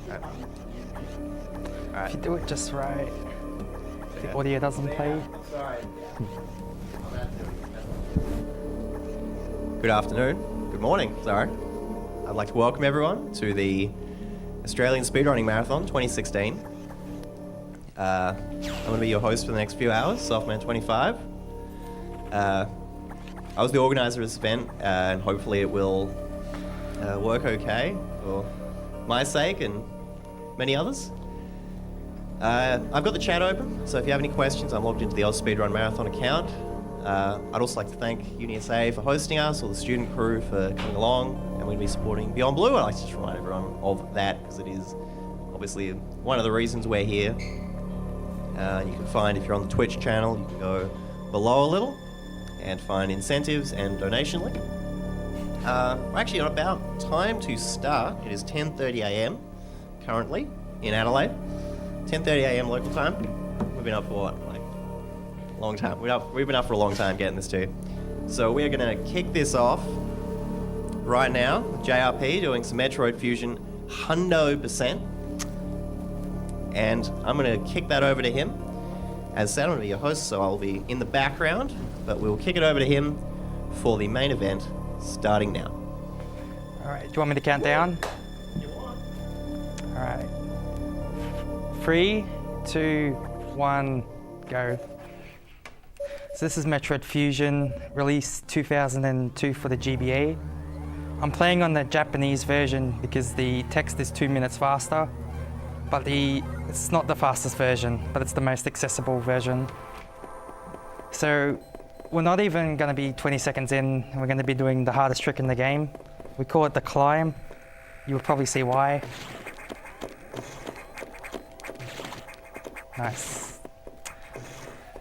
If you do it just right, the audio doesn't play. Good afternoon, good morning, sorry. I'd like to welcome everyone to the Australian Speedrunning Marathon 2016. I'm going to be your host for the next few hours, Softman25. I was the organizer of this event, and hopefully it will work okay for my sake and many others. I've got the chat open, so if you have any questions, I'm logged into the Oz Speedrun Marathon account. I'd also like to thank UniSA for hosting us, or the student crew for coming along, and we're going to be supporting Beyond Blue. I'd like to just remind everyone of that, because it is obviously one of the reasons we're here. You can find, if you're on the Twitch channel, you can go below a little and find incentives and donation link. We're actually about time to start. It is 10:30 a.m. currently in Adelaide. 10:30 a.m. local time. We've been up for what, like, a long time. We've been up for a long time getting this to you. So we're gonna kick this off right now with JRP doing some Metroid Fusion 100%. And I'm gonna kick that over to him. As said, I'm gonna be your host, so I'll be in the background, but we'll kick it over to him for the main event starting now. All right, do you want me to count down? You want? All right. 3, 2, 1, go. So this is Metroid Fusion, released 2002 for the GBA. I'm playing on the Japanese version because the text is 2 minutes faster, but it's not the fastest version, but it's the most accessible version. So we're not even going to be 20 seconds in, and we're going to be doing the hardest trick in the game. We call it the climb. You'll probably see why. Nice.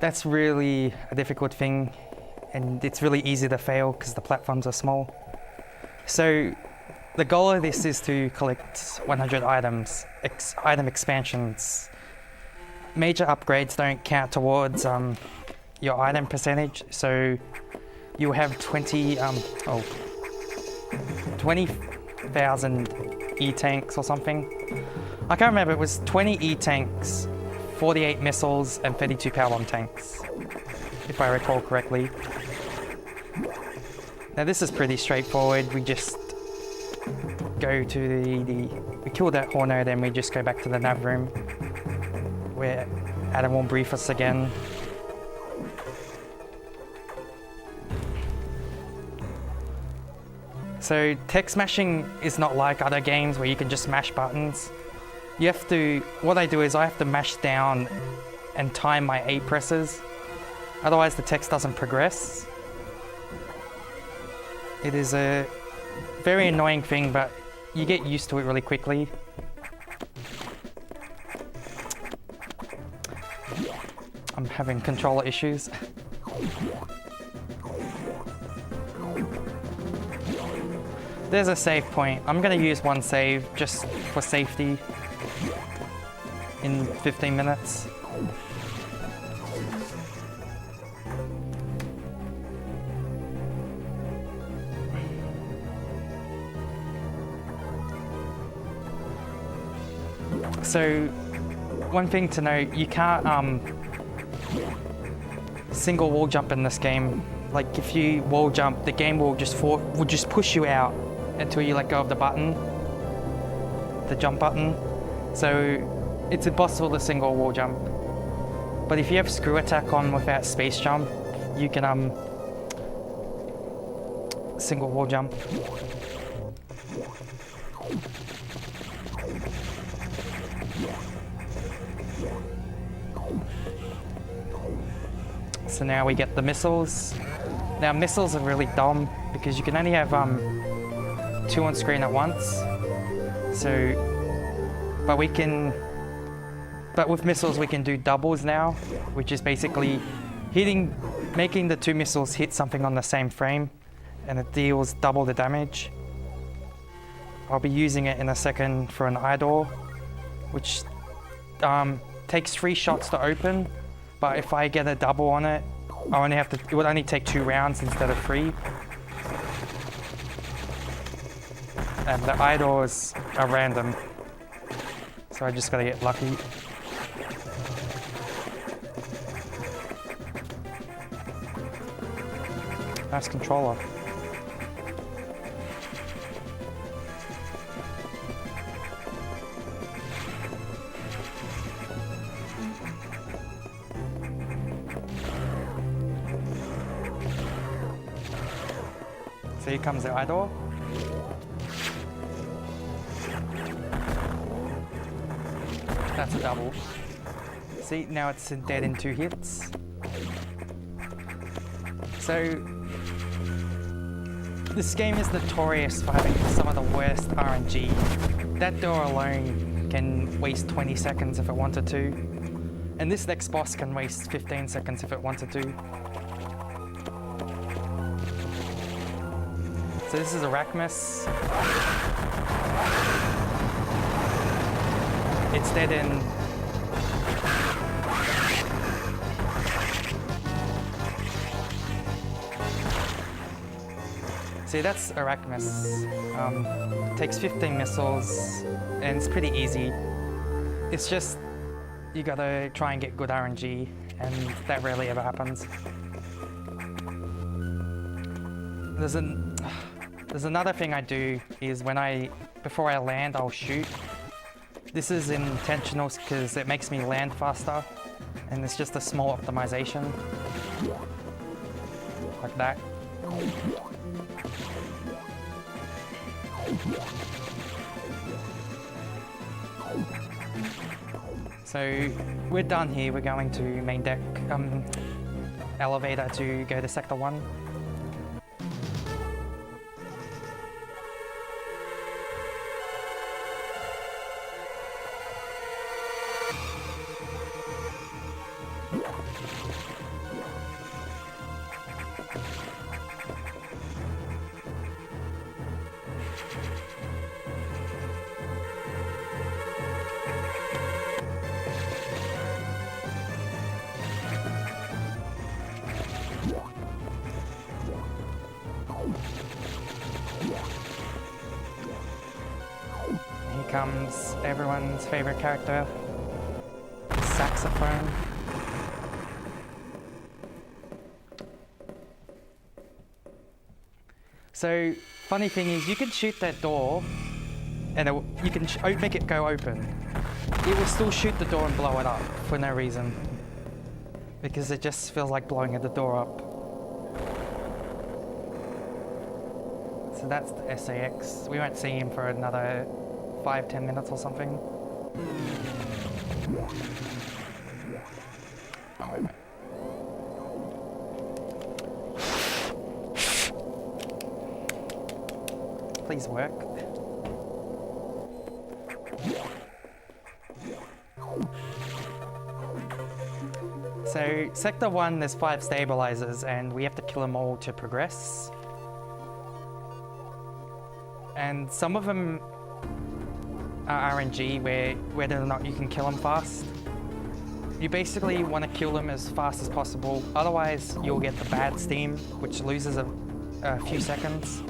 That's really a difficult thing, and it's really easy to fail because the platforms are small. So the goal of this is to collect 100 items, item expansions. Major upgrades don't count towards your item percentage, so you'll have 20,000 E-tanks or something. I can't remember, it was 20 E-tanks, 48 missiles, and 32 power bomb tanks, if I recall correctly. Now this is pretty straightforward. We just go to we kill that Horno, then we just go back to the nav room where Adam will brief us again. So tech smashing is not like other games where you can just mash buttons. You have to, what I do is I have to mash down and time my A presses. Otherwise the text doesn't progress. It is a very annoying thing, but you get used to it really quickly. I'm having controller issues. There's a save point. I'm going to use one save just for safety in 15 minutes. So, one thing to note, you can't single wall jump in this game. Like if you wall jump, the game will just push you out until you let go of the button, the jump button. So it's impossible to single wall jump. But if you have screw attack on without space jump, you can single wall jump. So now we get the missiles. Now missiles are really dumb because you can only have 2 on screen at once. So, but with missiles we can do doubles now, which is basically making the 2 missiles hit something on the same frame, and it deals double the damage. I'll be using it in a second for an idol, which takes 3 shots to open, but if I get a double on it, it would only take 2 rounds instead of 3. And the idols are random. So I just gotta get lucky. Nice controller. So here comes the eye door. That's a double. See, now it's dead in 2 hits. So, this game is notorious for having some of the worst RNG. That door alone can waste 20 seconds if it wanted to. And this next boss can waste 15 seconds if it wanted to. So this is Arachmus. It's dead in... See, that's Arachmus. Takes 15 missiles, and it's pretty easy. It's just, you gotta try and get good RNG, and that rarely ever happens. There's another thing I do is before I land, I'll shoot. This is intentional because it makes me land faster, and it's just a small optimization, like that. So we're done here. We're going to main deck elevator to go to Sector 1. Comes everyone's favorite character, saxophone. So, funny thing is, you can shoot that door, and you can make it go open. It will still shoot the door and blow it up for no reason, because it just feels like blowing the door up. So that's the SAX. We won't see him for another 5-10 minutes or something. Please work. So, Sector 1, there's 5 stabilizers, and we have to kill them all to progress. And some of them RNG whether or not you can kill them fast. You basically want to kill them as fast as possible, otherwise you'll get the bad steam, which loses a few seconds.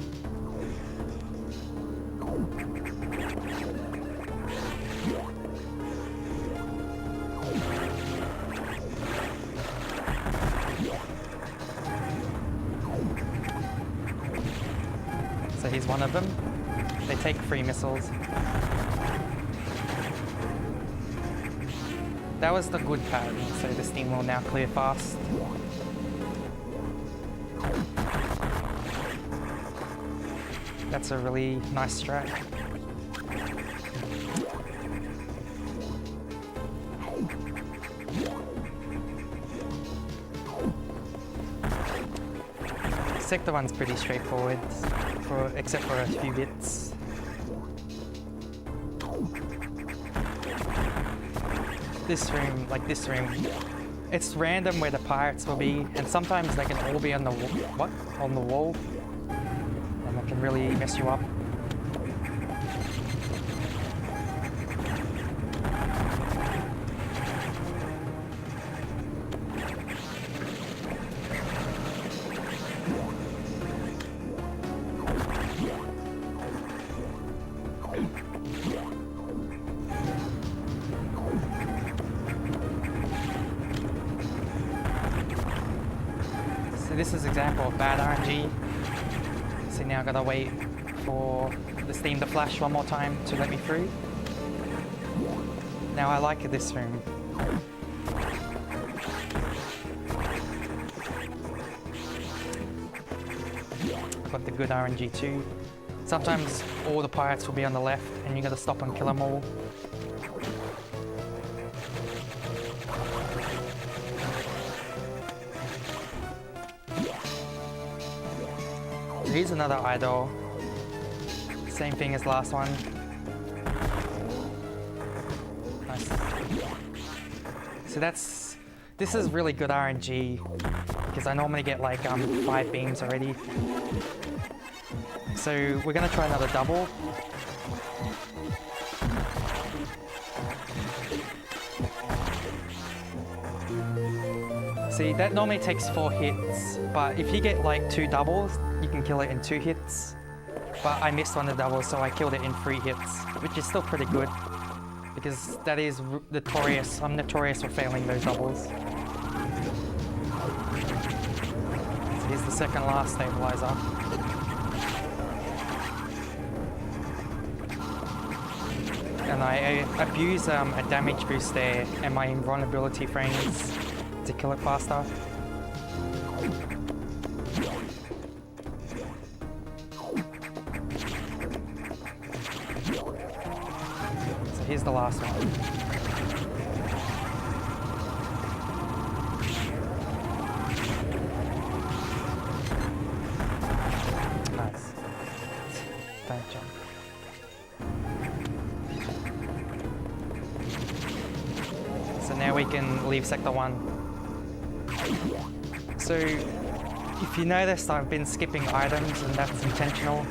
So he's one of them. They take 3 missiles. That was the good pattern, so the steam will now clear fast. That's a really nice strat. Sector 1's pretty straightforward, except for a few bits. This room, it's random where the pirates will be, and sometimes they can all be on the wall, and it can really mess you up. this is an example of bad RNG. So now I gotta wait for the steam to flash one more time to let me through. Now I like this room. Got the good RNG too. Sometimes all the pirates will be on the left and you gotta stop and kill them all. Here's another idol. Same thing as last one. Nice. So this is really good RNG because I normally get like 5 beams already. So we're gonna try another double. See, that normally takes 4 hits, but if you get like 2 doubles, you can kill it in 2 hits. But I missed one of the doubles, so I killed it in 3 hits, which is still pretty good. Because that is notorious. I'm notorious for failing those doubles. So here's the second last stabilizer. And I abuse a damage boost there and my invulnerability frames to kill it faster. So here's the last one. Nice. Don't jump. So now we can leave sector 1. So, if you noticed, I've been skipping items, and that's intentional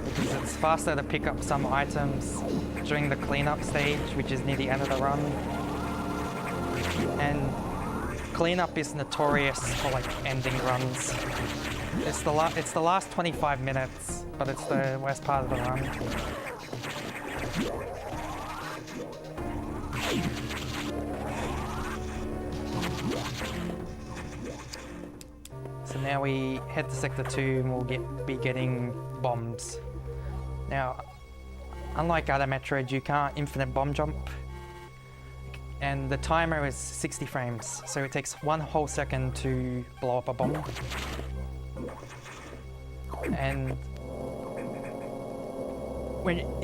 because it's faster to pick up some items during the cleanup stage, which is near the end of the run. And cleanup is notorious for like ending runs. It's the last 25 minutes, but it's the worst part of the run. So now we head to sector 2 and we'll be getting bombs. Now, unlike other Metroid, you can't infinite bomb jump. And the timer is 60 frames, so it takes 1 whole second to blow up a bomb. And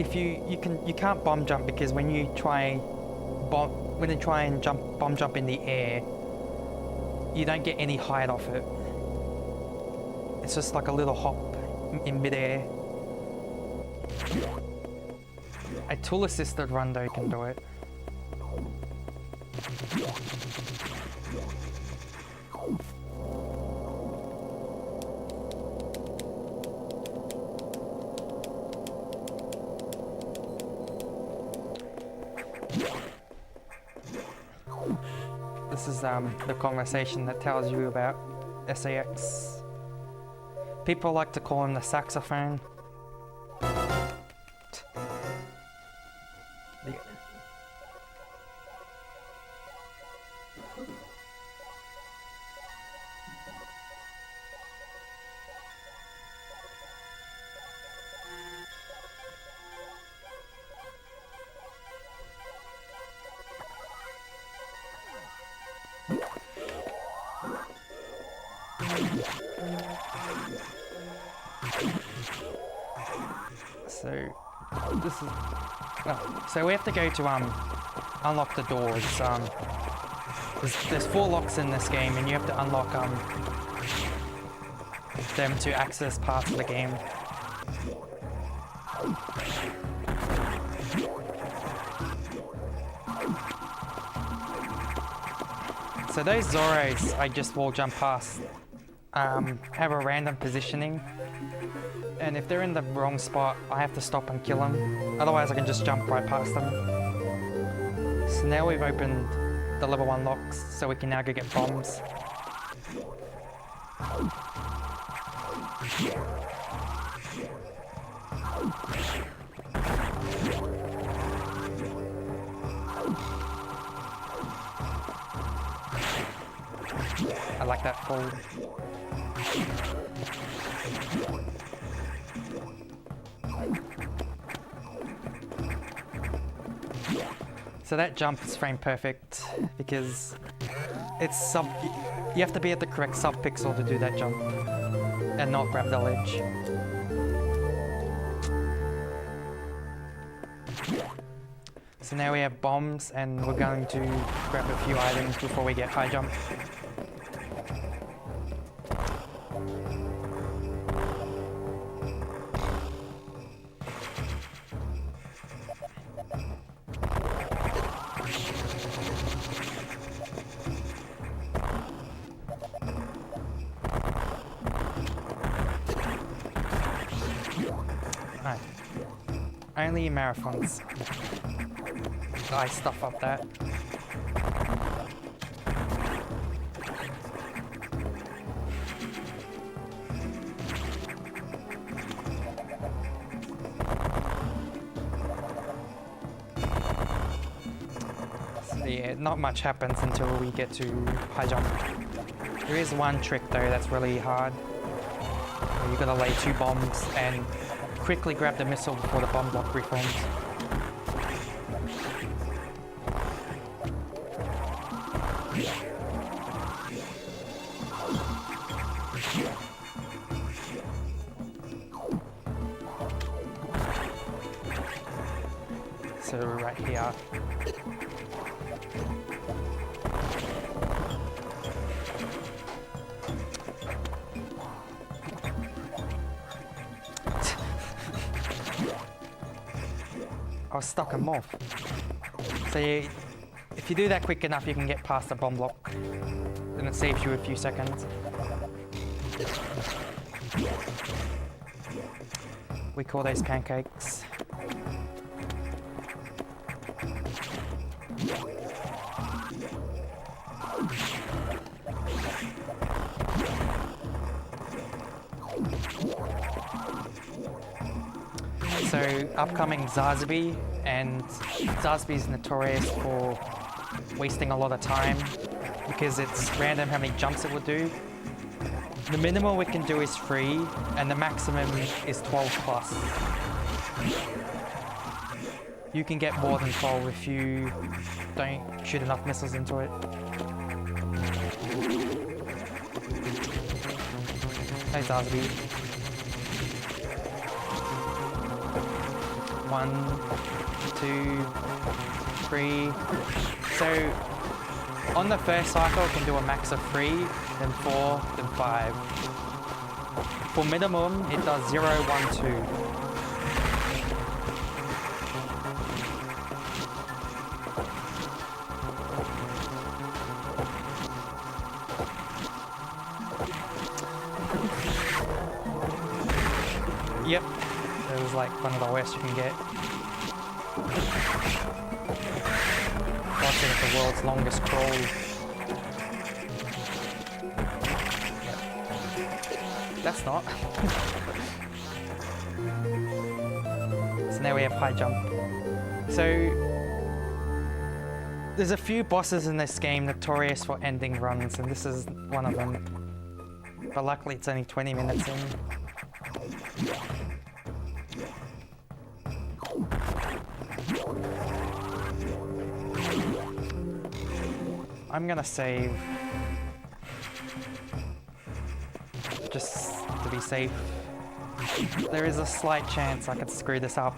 you can't bomb jump because when you try and bomb jump in the air, you don't get any height off it. It's just like a little hop in midair. A tool-assisted run though can do it. This is the conversation that tells you about SAX. People like to call him the saxophone. So we have to go to unlock the doors. There's 4 locks in this game, and you have to unlock them to access parts of the game. So those Zoros I just wall jump past have a random positioning, and if they're in the wrong spot, I have to stop and kill them. Otherwise I can just jump right past them. So now we've opened the level 1 locks, so we can now go get bombs. I like that fold. So that jump is frame perfect because it's you have to be at the correct sub-pixel to do that jump and not grab the ledge. So now we have bombs and we're going to grab a few items before we get high jump. Alright. Only marathons. I stuff up that. So yeah, not much happens until we get to high jump. There is one trick though that's really hard. Where you gotta lay 2 bombs and quickly grab the missile before the bomb block reforms. So right here. I was stuck in morph. So if you do that quick enough, you can get past the bomb block, and it saves you a few seconds. We call those pancakes. So upcoming Zazabi, and Zazabi is notorious for wasting a lot of time because it's random how many jumps it will do. The minimum we can do is 3 and the maximum is 12 plus. You can get more than 12 if you don't shoot enough missiles into it. Hey Zazabi. 1, 2, 3. So on the first cycle, it can do a max of 3, then 4, then 5. For minimum, it does 0, 1, 2. Yep, it was like one of the worst you can get. Watching the world's longest crawl. Yep. That's not. So now we have high jump. So there's a few bosses in this game notorious for ending runs, and this is one of them. But luckily it's only 20 minutes in. I'm gonna save just to be safe. There is a slight chance I could screw this up.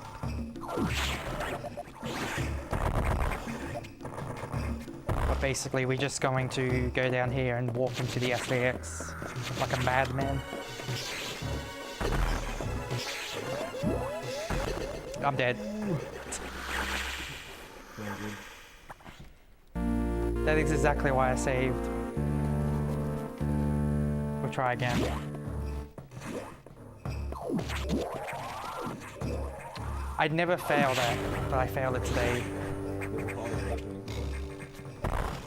But basically we're just going to go down here and walk into the SAX like a madman. I'm dead. That is exactly why I saved. We'll try again. I'd never fail that, but I failed it today.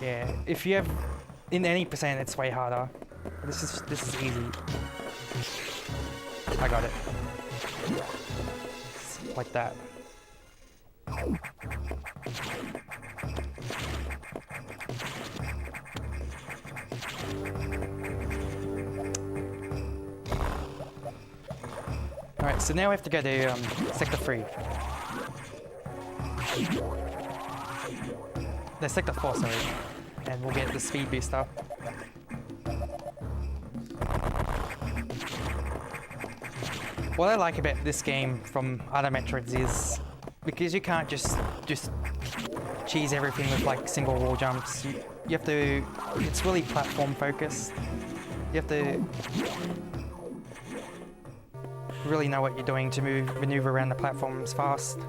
Yeah, if you have in any percent, it's way harder. This is easy. I got it. Like that. Alright, so now we have to go to Sector 3. No, Sector 4, sorry. And we'll get the speed booster. What I like about this game from other Metroids is because you can't just cheese everything with like single wall jumps. You have to. It's really platform focused. You have to really know what you're doing to maneuver around the platforms fast.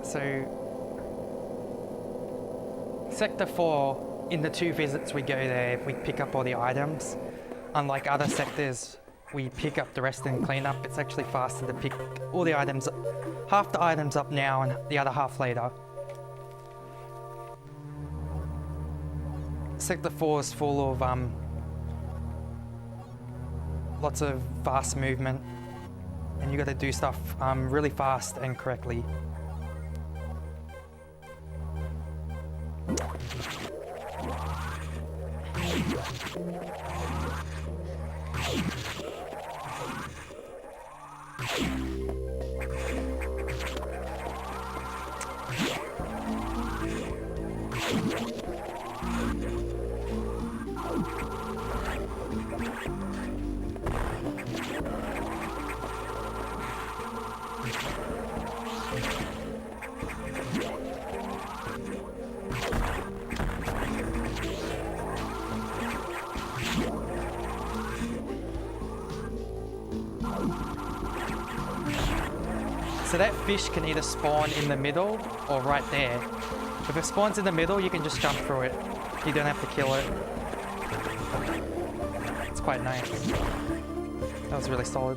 So, Sector 4, in the 2 visits we go there, we pick up all the items. Unlike other sectors, we pick up the rest and clean up. It's actually faster to pick all the items, half the items up now and the other half later. Sector 4 is full of lots of fast movement, and you got to do stuff really fast and correctly. So that fish can either spawn in the middle or right there. If it spawns in the middle, you can just jump through it. You don't have to kill it. It's quite nice. That was really solid.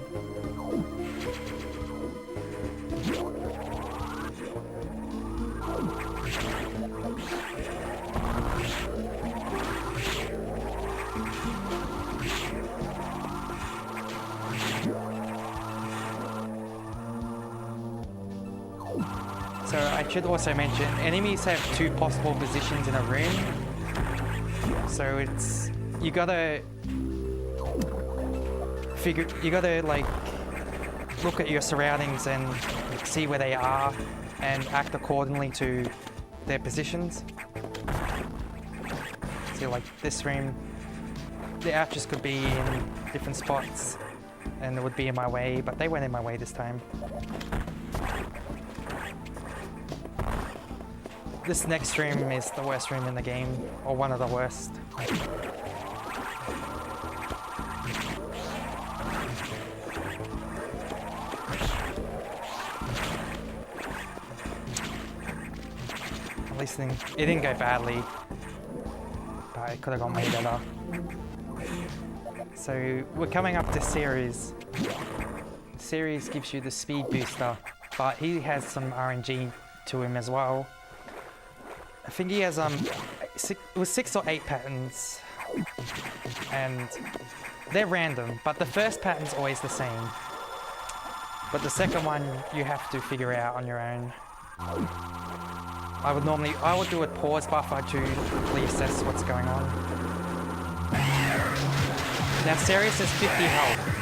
So I should also mention, enemies have 2 possible positions in a room. So it's, you gotta like look at your surroundings and see where they are and act accordingly to their positions. So like this room, the archers could be in different spots and it would be in my way, but they weren't in my way this time. This next room is the worst room in the game, or one of the worst. At least it didn't go badly, but it could have gone way better. So we're coming up to Ceres. Ceres gives you the speed booster, but he has some RNG to him as well. I think he has it was 6 or 8 patterns, and they're random, but the first pattern's always the same. But the second one you have to figure out on your own. I would do a pause buffer to reassess what's going on. Now Ceres has 50 health.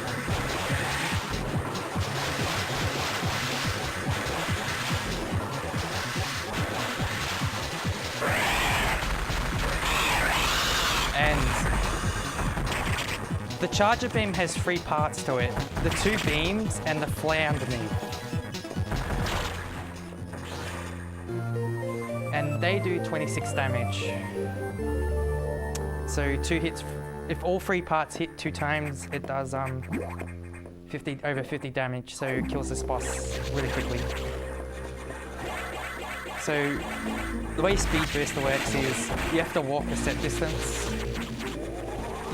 And the charger beam has 3 parts to it. The 2 beams and the flare underneath. And they do 26 damage. So 2 hits, if all 3 parts hit 2 times, it does over 50 damage, so it kills this boss really quickly. So the way Speed Booster works is you have to walk a set distance.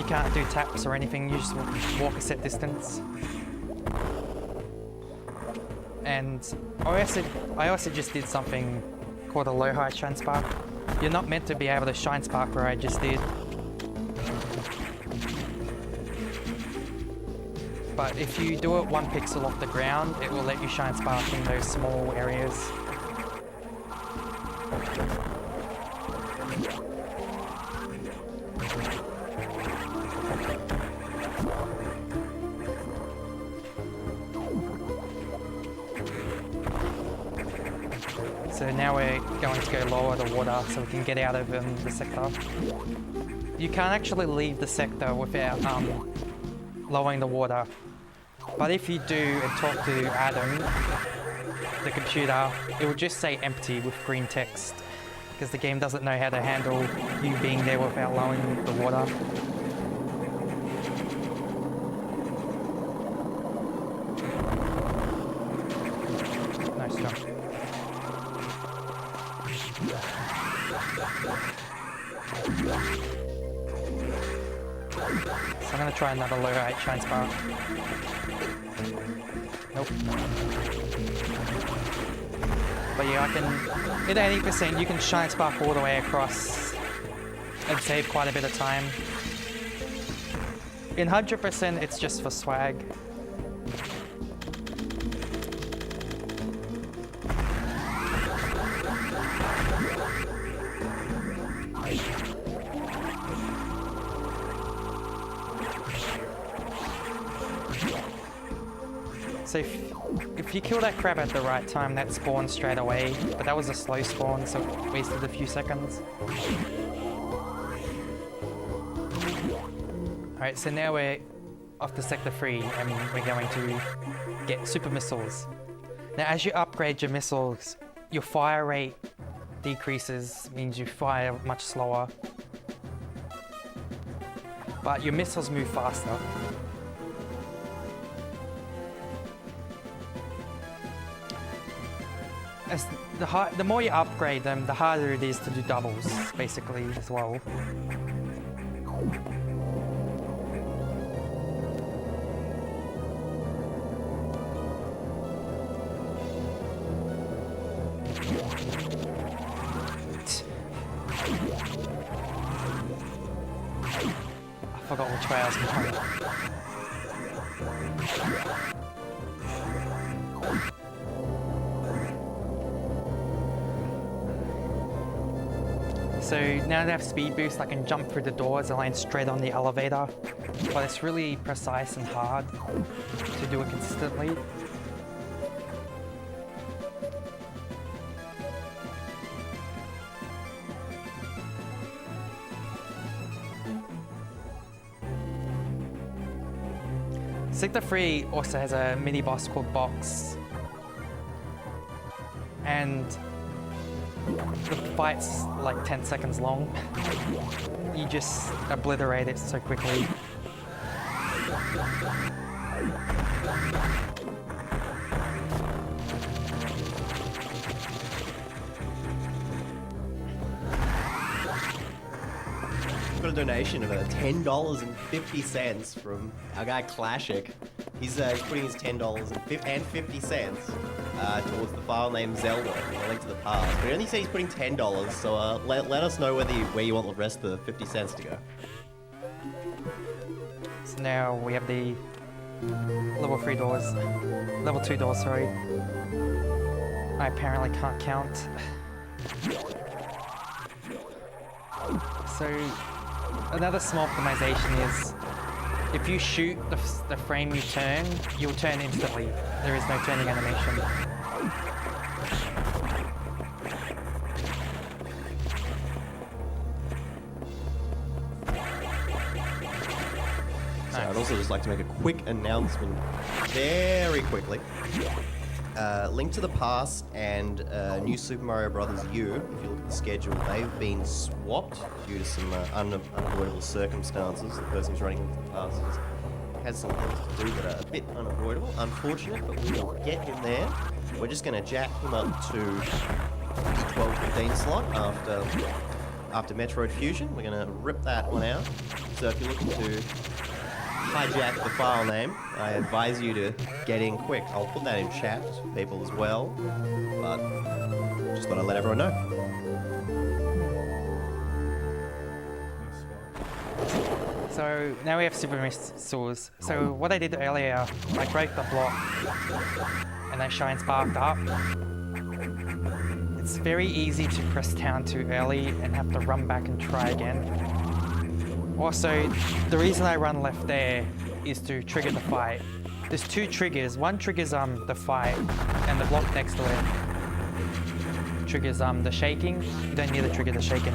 you can't do taps or anything, you just walk a set distance. And I also just did something called a low-high shine spark. You're not meant to be able to shine spark where I just did. But if you do it 1 pixel off the ground, it will let you shine spark in those small areas. So now we're going to go lower the water so we can get out of the sector. You can't actually leave the sector without lowering the water. But if you do and talk to Adam, the computer, it will just say empty with green text because the game doesn't know how to handle you being there without lowering the water. Nice jump. So I'm going to try another low 8 shine spark. Nope. But yeah, I can, at 80% you can shine spark all the way across and save quite a bit of time. In 100% it's just for swag. So if you kill that crab at the right time, that spawns straight away, but that was a slow spawn, so it wasted a few seconds. Alright, so now we're off to Sector 3 and we're going to get super missiles. Now as you upgrade your missiles, your fire rate decreases, means you fire much slower. But your missiles move faster. As the more you upgrade them, the harder it is to do doubles, basically, as well. I forgot which way I was going. So now that I have speed boost, I can jump through the doors and land straight on the elevator. But it's really precise and hard to do it consistently. Sector 3 also has a mini boss called Box. And the fight's like 10 seconds long. You just obliterate it so quickly. Got a donation of $10.50 from our guy Classic. He's putting his $10.50 towards the file name Zelda, a link to the past. But he only said he's putting $10, so let us know where you want the rest of the 50 cents to go. So now we have the level 2 doors, sorry. I apparently can't count. So another small optimization is if you shoot the frame you turn, you'll turn instantly. There is no turning animation. So I'd also just like to make a quick announcement very quickly. Link to the Past and New Super Mario Bros. U, if you look at the schedule, they've been swapped due to some unavoidable circumstances. The person who's running Link to the Past has some things to do that are a bit unavoidable, unfortunate, but we will get him there. We're just going to jack him up to the 12-15 slot after Metroid Fusion. We're going to rip that one out. so if you're looking to hijack the file name, I advise you to get in quick. I'll put that in chat for people as well, but just thought I'd let everyone know. So now we have super missiles. So what I did earlier, I broke the block and that shine sparked up. It's very easy to press down too early and have to run back and try again. Also, the reason I run left there is to trigger the fight. There's two triggers. One triggers the fight, and the block next to it triggers the shaking. You don't need to trigger the shaking.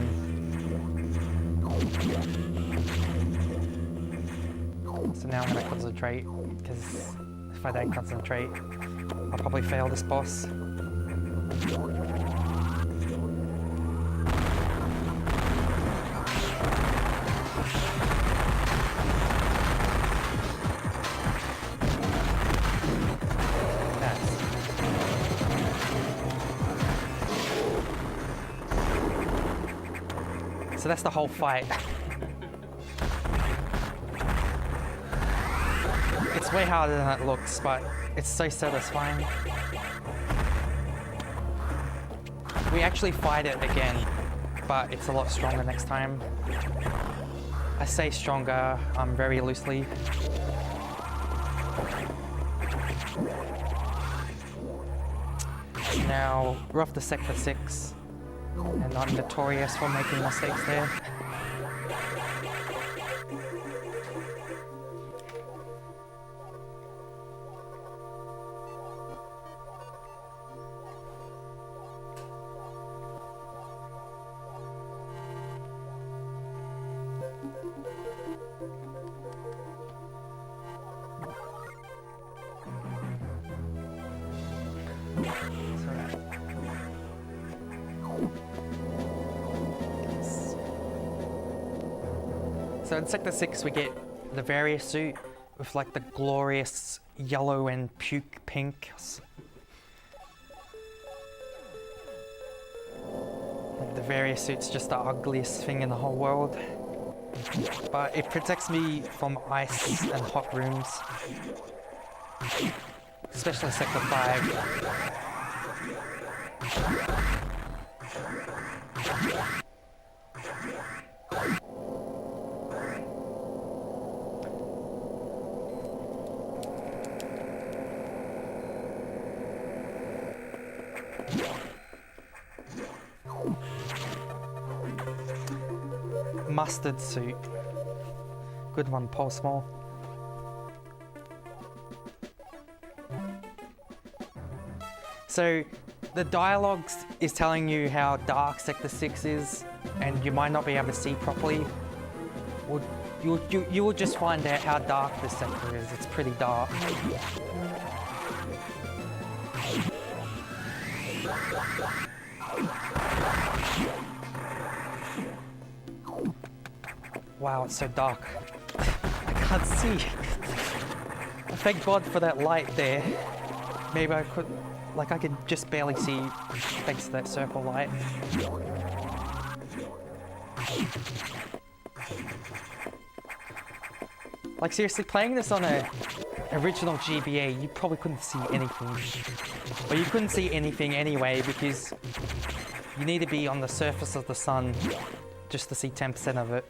So now I'm gonna concentrate, because if I don't concentrate, I'll probably fail this boss. So that's the whole fight. It's way harder than it looks, but it's so satisfying. We actually fight it again, but it's a lot stronger next time. I say stronger very loosely. Now, we're off to Sector 6. And I'm notorious for making mistakes there. So in Sector 6 we get the various suit with like the glorious yellow and puke pink. Like the various suit's just the ugliest thing in the whole world. But it protects me from ice and hot rooms. Especially Sector 5. Mustard suit. Good one, Paul Small. So the dialogue is telling you how dark Sector 6 is, and you might not be able to see properly. Well, you will just find out how dark this sector is. It's pretty dark. Wow, it's so dark. I can't see. Thank God for that light there. Maybe I could, like I could just barely see thanks to that circle light. Like seriously, playing this on a original GBA, you probably couldn't see anything. But you couldn't see anything anyway because you need to be on the surface of the sun just to see 10% of it.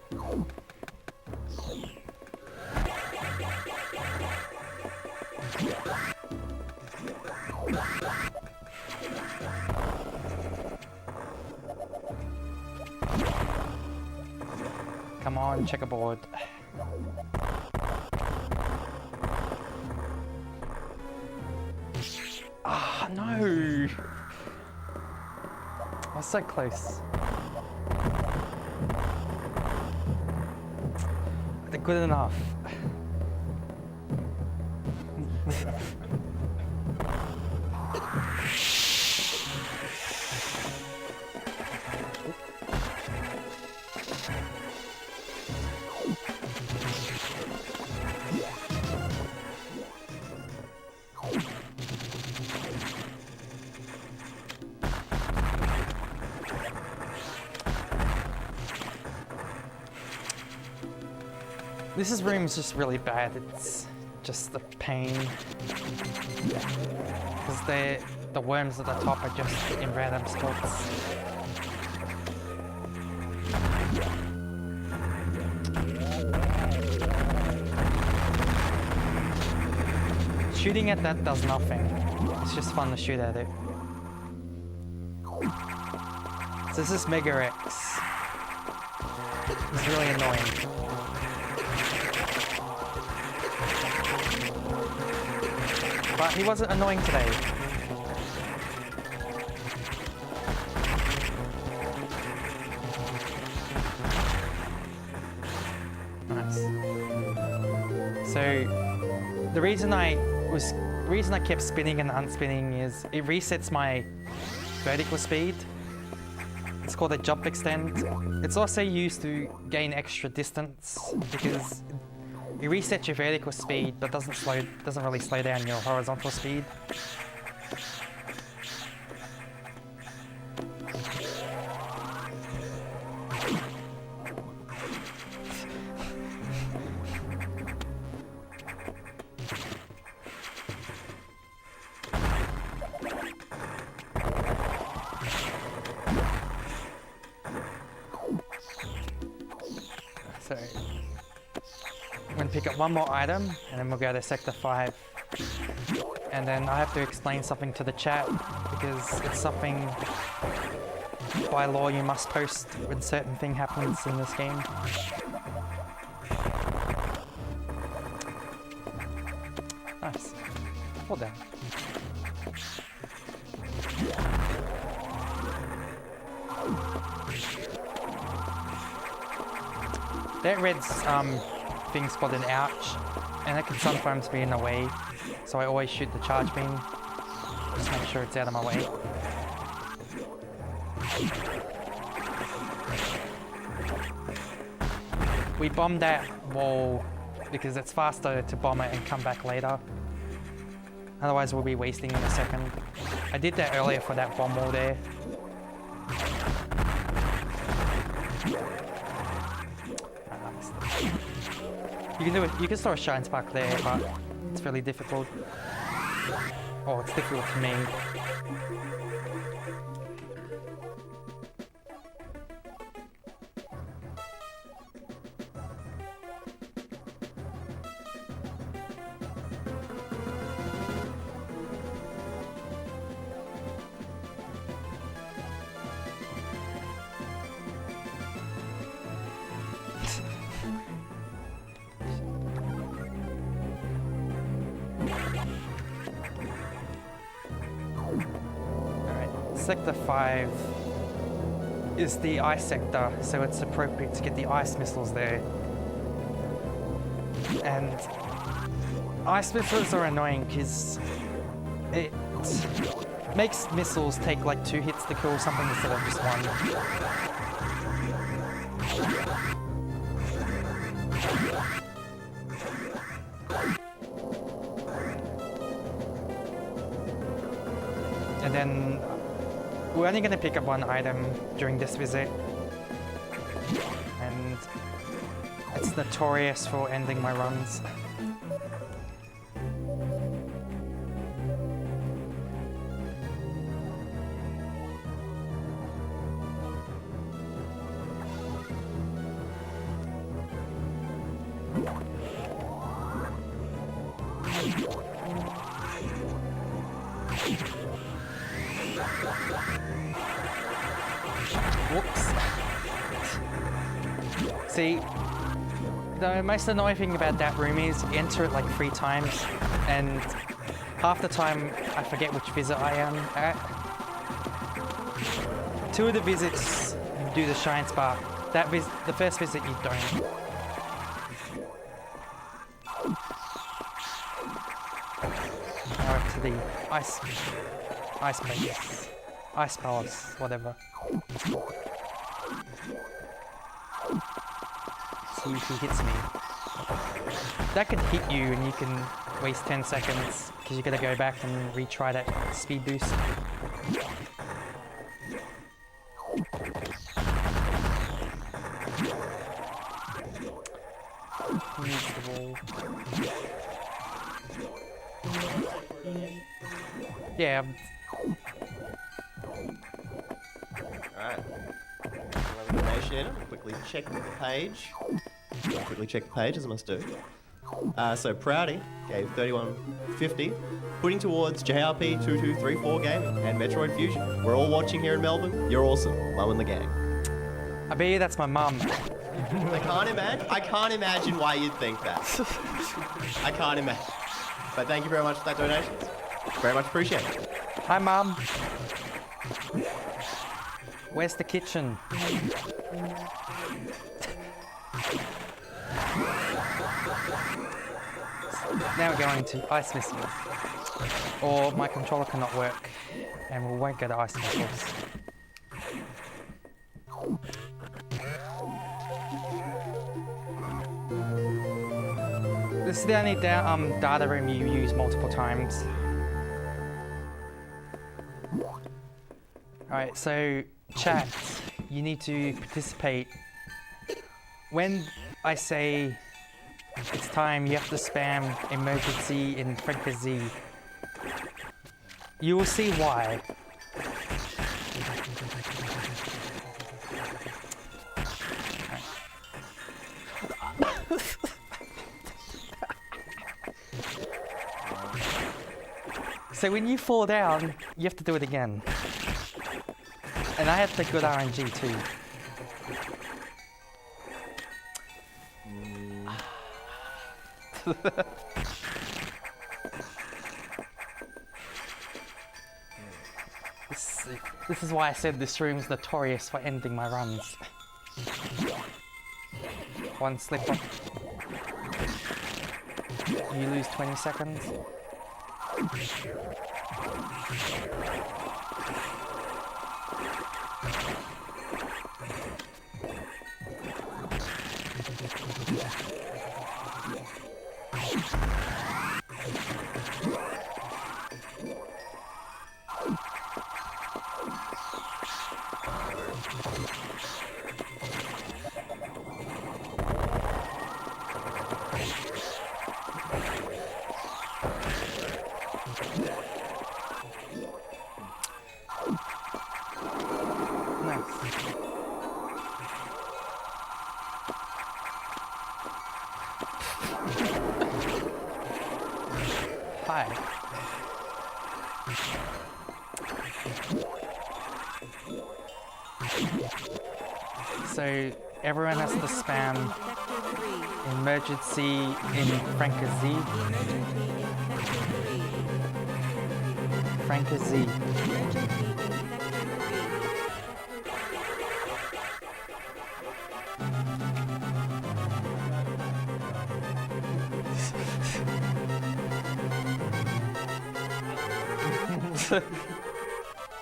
Come on, checkerboard. Ah, no! I was so close. Good enough. This room is just really bad. It's just the pain. Because the worms at the top are just in random spots. Shooting at that does nothing. It's just fun to shoot at it. So this is Mega X. It's really annoying. But he wasn't annoying today. Nice. So the reason I kept spinning and unspinning is it resets my vertical speed. It's called a jump extend. It's also used to gain extra distance because it resets your vertical speed, but doesn't really slow down your horizontal speed. So I'm going to pick up one more item and then we'll go to Sector 5. And then I have to explain something to the chat because it's something by law you must post when certain thing happens in this game. Nice. Well done. That red's thing's got an ouch, and it can sometimes be in the way, so I always shoot the charge beam. Just make sure it's out of my way. We bombed that wall because it's faster to bomb it and come back later. Otherwise we'll be wasting in a second. I did that earlier for that bomb wall there. You can do it. You can store a shine spark there, but it's really difficult. Oh, it's difficult for me. Sector 5 is the ice sector, so it's appropriate to get the ice missiles there. And ice missiles are annoying because it makes missiles take like 2 hits to kill something instead of just 1. And then we're only going to pick up one item during this visit, and it's notorious for ending my runs. Whoops. See, the most annoying thing about that room is you enter it like 3 times, and half the time I forget which visit I am at. 2 of the visits do the shine spark. The first visit you don't. Now to the ice place, ice palace, whatever. See if he hits me. That could hit you and you can waste 10 seconds because you gotta go back and retry that speed boost. Yeah, Alright. Another donation in. Quickly check the page. Quickly check the page, as I must do. So Proudy gave 31.50, putting towards JRP2234 gaming and Metroid Fusion. We're all watching here in Melbourne. You're awesome. Mum and the gang. I bet you that's my mum. I can't imagine why you'd think that. I can't imagine. But thank you very much for that donation. Very much appreciated. Hi, Mum. Where's the kitchen? Now we're going to ice missiles. Or my controller cannot work, and we won't go to ice missiles. This is the only data room you use multiple times. Alright, so chat, you need to participate. When I say it's time, you have to spam emergency in parentheses. You will see why. So when you fall down, you have to do it again. And I had the good RNG too. This is why I said this room's notorious for ending my runs. One slip up. You lose 20 seconds. Hi. So everyone has to spam emergency in parentheses.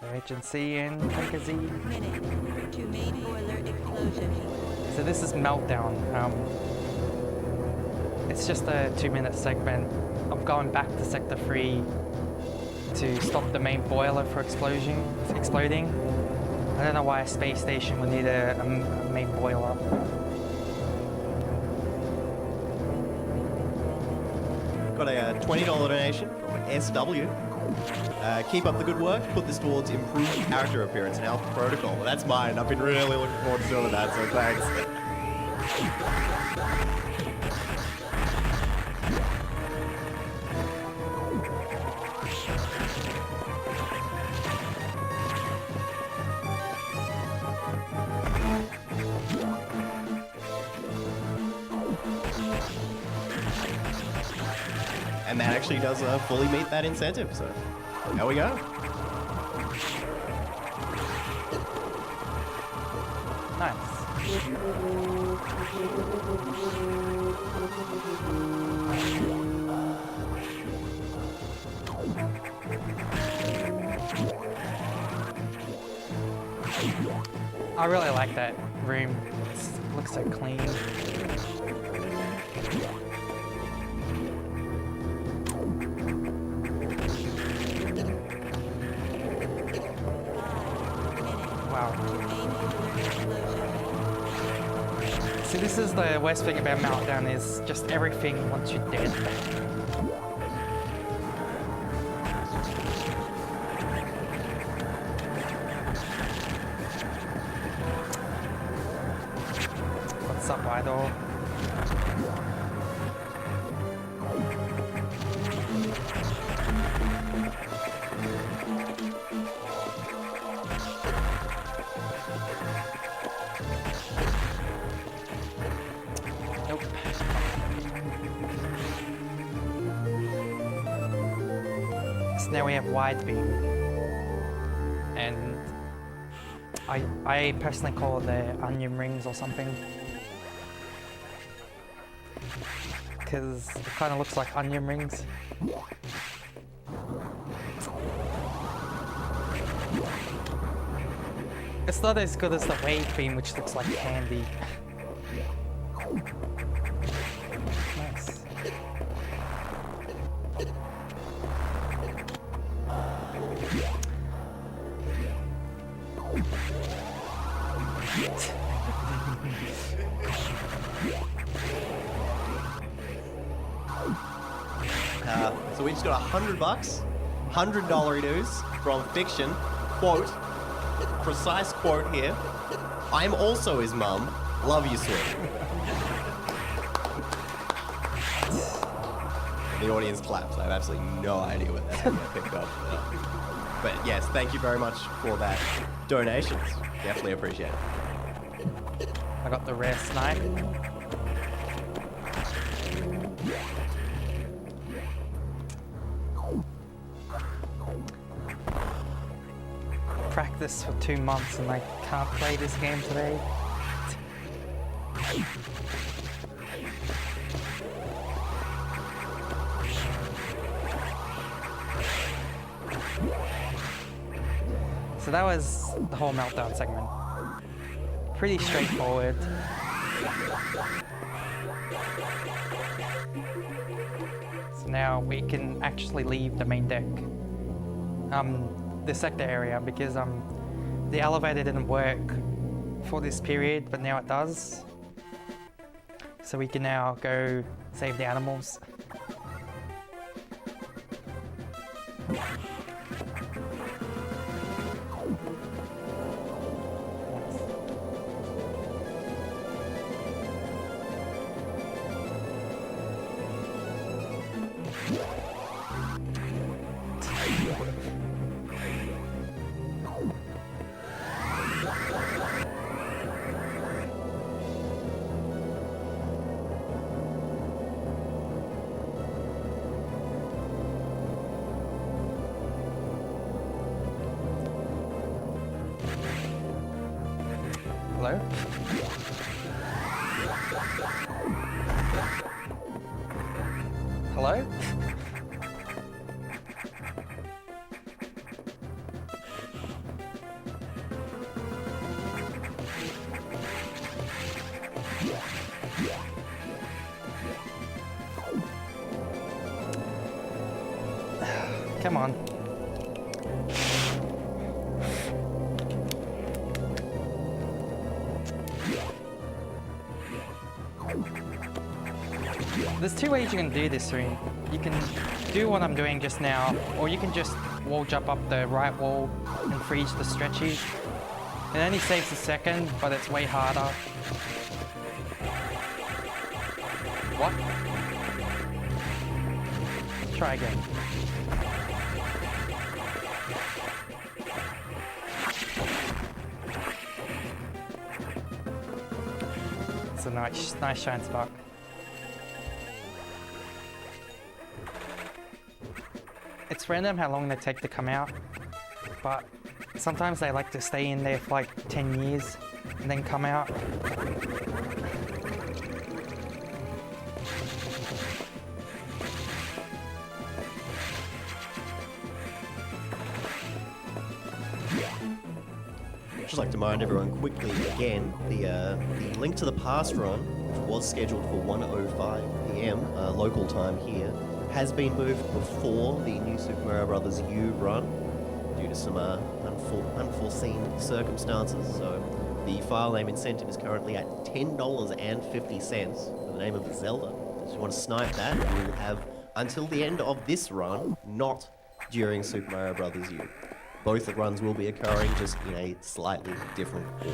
Emergency in parentheses. Minute to main boiler explosion. So this is Meltdown. It's just a 2-minute segment. I'm going back to Sector 3 to stop the main boiler for exploding. I don't know why a space station would need a main boiler. Got a $20 donation from SW. Keep up the good work. Put this towards improved character appearance in Alpha Protocol. Well, that's mine. I've been really looking forward to doing that, so thanks. And that actually does fully meet that incentive, so there we go. Nice. I really like that room. It looks so clean. Wow. See, this is the worst thing about Meltdown is just everything wants you dead. What's up, Idol? Nope. So now we have wide beam. And I personally call it the onion rings or something. Because it kind of looks like onion rings. It's not as good as the wave beam, which looks like candy. Nice. So we just got $100, $100 dues from Fiction. Quote, precise quote here. I'm also his mum. Love you, sweet. The audience claps. I have absolutely no idea what that's going to pick up. But yes, thank you very much for that donations. Definitely appreciate it. I got the rare snipe. Practice for 2 months and I can't play this game today. So that was the whole meltdown segment. Pretty straightforward. So now we can actually leave the main deck. The sector area, because the elevator didn't work for this period, but now it does. So we can now go save the animals. Hello? Hello? Come on. There's two ways you can do this room. You can do what I'm doing just now, or you can just wall jump up the right wall and freeze the stretchy. It only saves a second, but it's way harder. What? Try again. It's a nice shine spot. It's random how long they take to come out, but sometimes they like to stay in there for like 10 years and then come out. Just like to remind everyone quickly again, the link to the past run, which was scheduled for 1:05 PM local time here, has been moved before the new Super Mario Bros. U run due to some unforeseen circumstances. So the file name incentive is currently at $10.50 for the name of Zelda. So if you want to snipe that, you will have until the end of this run, not during Super Mario Bros. U. Both the runs will be occurring, just in a slightly different order.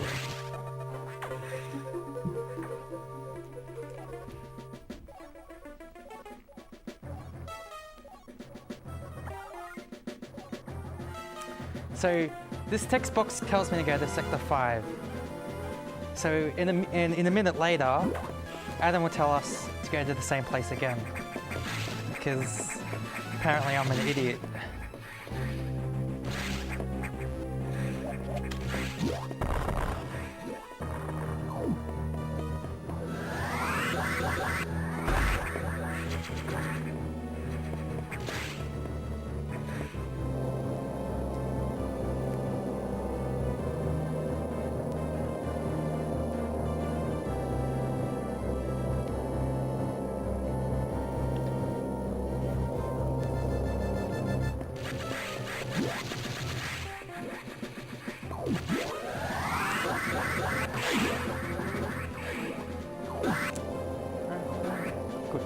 So this text box tells me to go to Sector 5. So in a minute later, Adam will tell us to go to the same place again. Because apparently I'm an idiot. Good.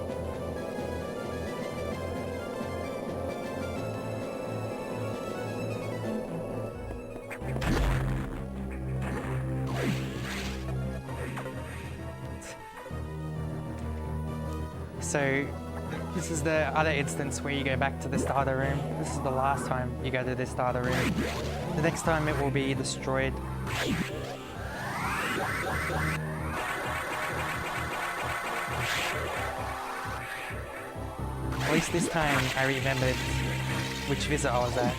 So this is the other instance where you go back to the starter room. This is the last time you go to this starter room. The next time it will be destroyed. At least this time I remembered which visit I was at.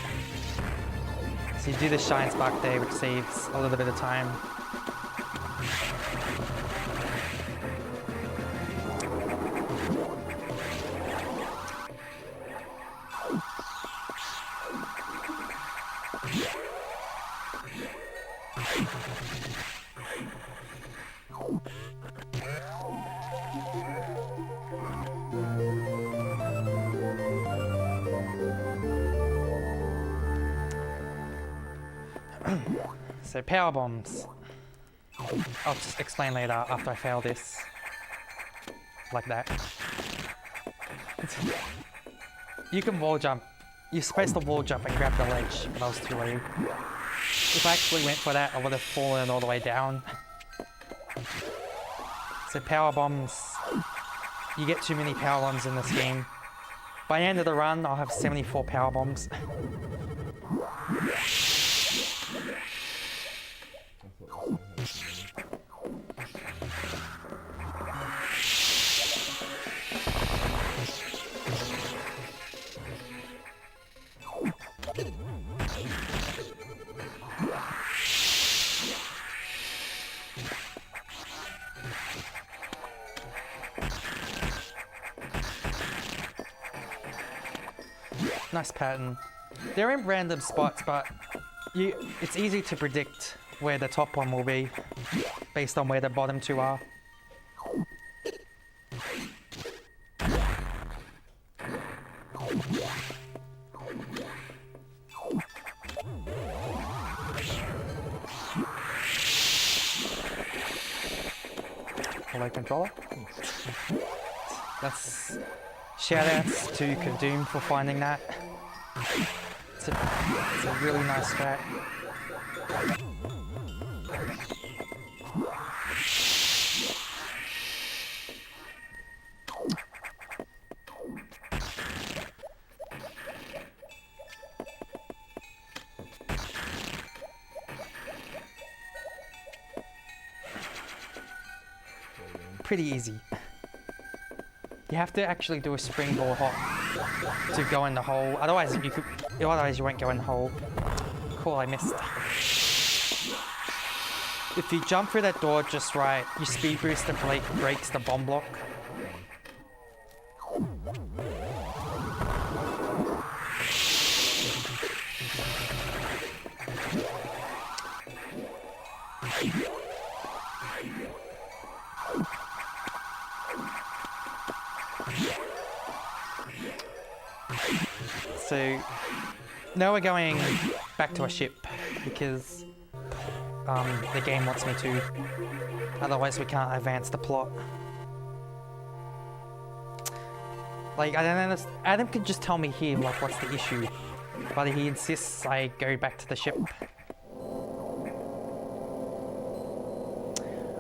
So you do the Shine Spark there, which saves a little bit of time. So power bombs. I'll just explain later after I fail this. Like that. You can wall jump. You're supposed to wall jump and grab the ledge, but I was too late. If I actually went for that, I would have fallen all the way down. So power bombs. You get too many power bombs in this game. By the end of the run, I'll have 74 power bombs. Nice pattern. They're in random spots, but it's easy to predict where the top one will be based on where the bottom two are. Hello, controller. That's shoutouts to Kadoom for finding that. It's a really nice strat. Pretty easy. You have to actually do a springboard hop to go in the hole. Otherwise you won't go in the hole. Cool, I missed. If you jump through that door just right, you speed boost and breaks the bomb block. So now we're going back to a ship because the game wants me to. Otherwise we can't advance the plot. Like, I don't understand. Adam could just tell me here, like, what's the issue. But he insists I go back to the ship.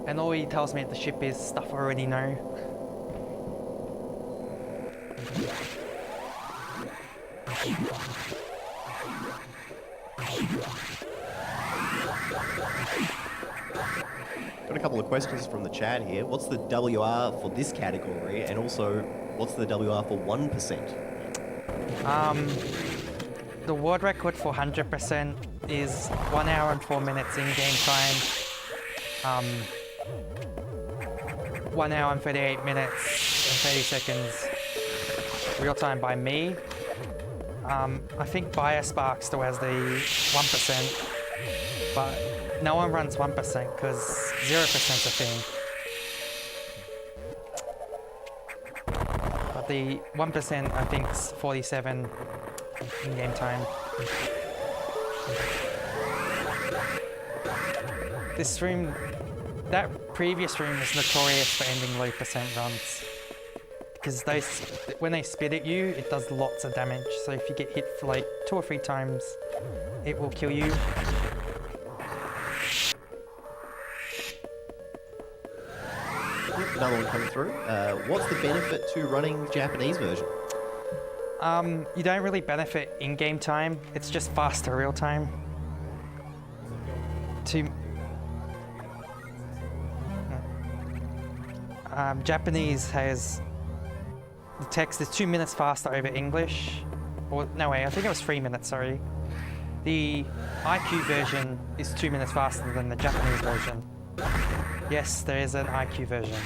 And all he tells me at the ship is stuff I already know. couple of questions from the chat here. What's the WR for this category, and also what's the WR for 1%? The world record for 100% is 1 hour and 4 minutes in-game time. 1 hour and 38 minutes and 30 seconds real time by me. I think BioSpark still has the 1%, but no one runs 1% because 0% is a thing. But the 1% I think is 47 in-game time. This room, that previous room was notorious for ending low percent runs. Because when they spit at you, it does lots of damage. So if you get hit for like 2 or 3 times, it will kill you. Another one coming through. What's the benefit to running Japanese version? You don't really benefit in-game time. It's just faster real time. Japanese has the text is 2 minutes faster over English. Or no way, I think it was 3 minutes, sorry. The IQ version is 2 minutes faster than the Japanese version. Yes, there is an IQ version.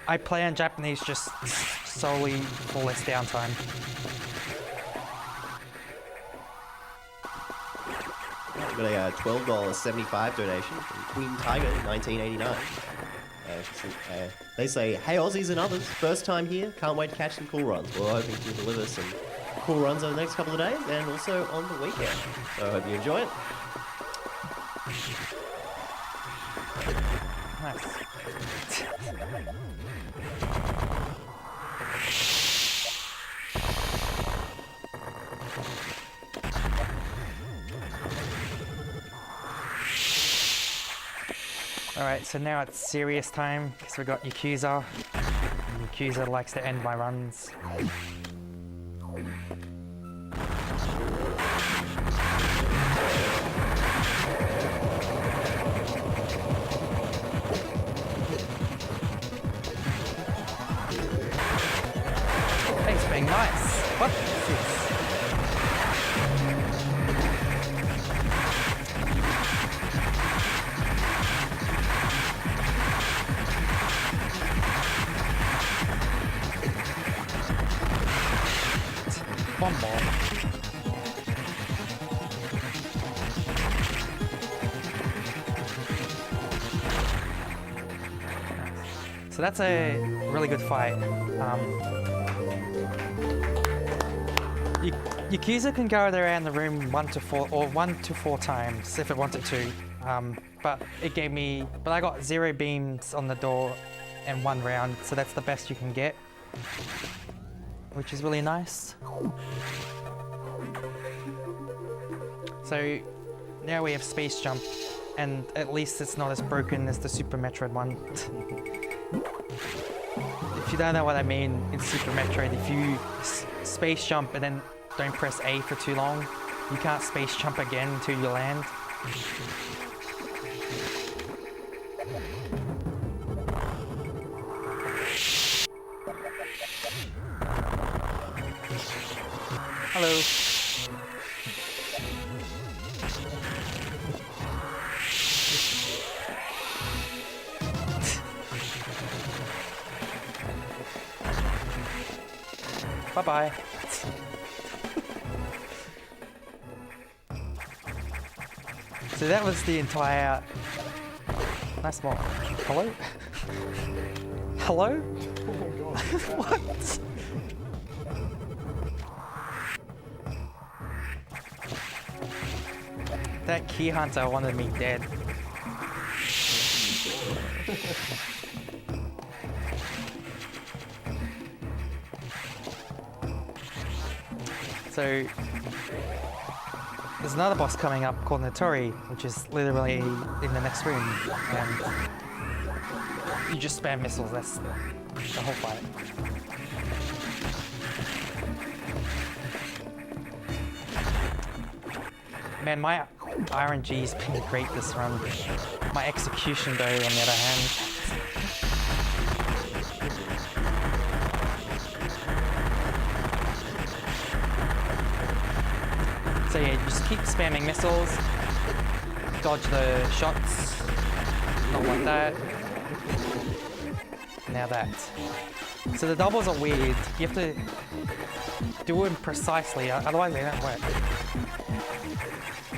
I play on Japanese just solely for less downtime. Got a $12.75 donation from Queen Tiger, 1989. They say, "Hey Aussies and others, first time here, can't wait to catch some cool runs. We're hoping to deliver some cool runs over the next couple of days and also on the weekend. So I hope you enjoy it." Nice. Alright, so now it's serious time because we got Yakuza. And Yakuza likes to end my runs. Thanks for being nice. What is this? One more. So that's a really good fight. Yakuza can go around the room 1 to 4 or 1 to 4 times if it wanted to. But I got 0 beams on the door in 1 round, so that's the best you can get, which is really nice. So now we have space jump, and at least it's not as broken as the Super Metroid one. If you don't know what I mean, in Super Metroid, if you space jump and then don't press A for too long, you can't space jump again until you land. Hello. Bye-bye. So that was the entire... Nice one. Hello? Hello? Oh my god. What? That key hunter wanted me dead. So there's another boss coming up called Notori, which is literally in the next room, and you just spam missiles. That's the whole fight. Man, my RNG's been great this run. My execution though, on the other hand. So yeah, just keep spamming missiles, dodge the shots, not like that. Now that. So the doubles are weird. You have to do them precisely, otherwise they don't work.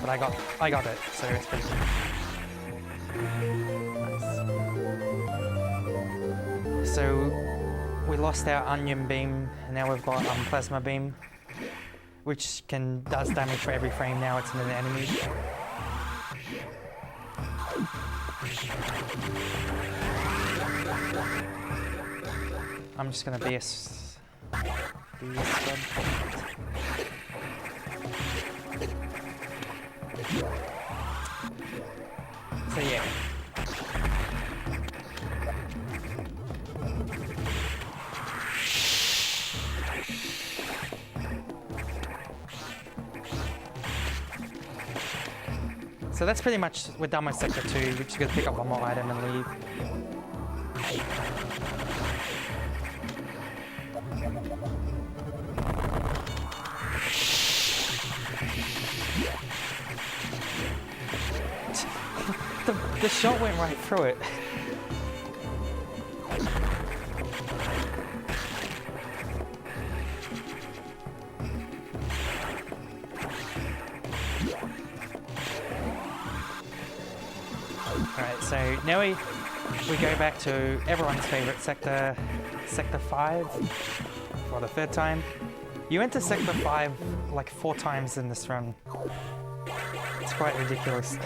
But I got it, so it's pretty good. Nice. So we lost our onion beam, and now we've got plasma beam, which does damage for every frame now it's in an enemy. I'm just gonna BS scrub. So yeah. So that's pretty much, we're done with Sector 2. We're just gonna pick up one more item and leave. The shot went right through it. Alright, so now we go back to everyone's favorite sector, Sector 5, for the third time. You enter Sector 5 like 4 times in this run. It's quite ridiculous.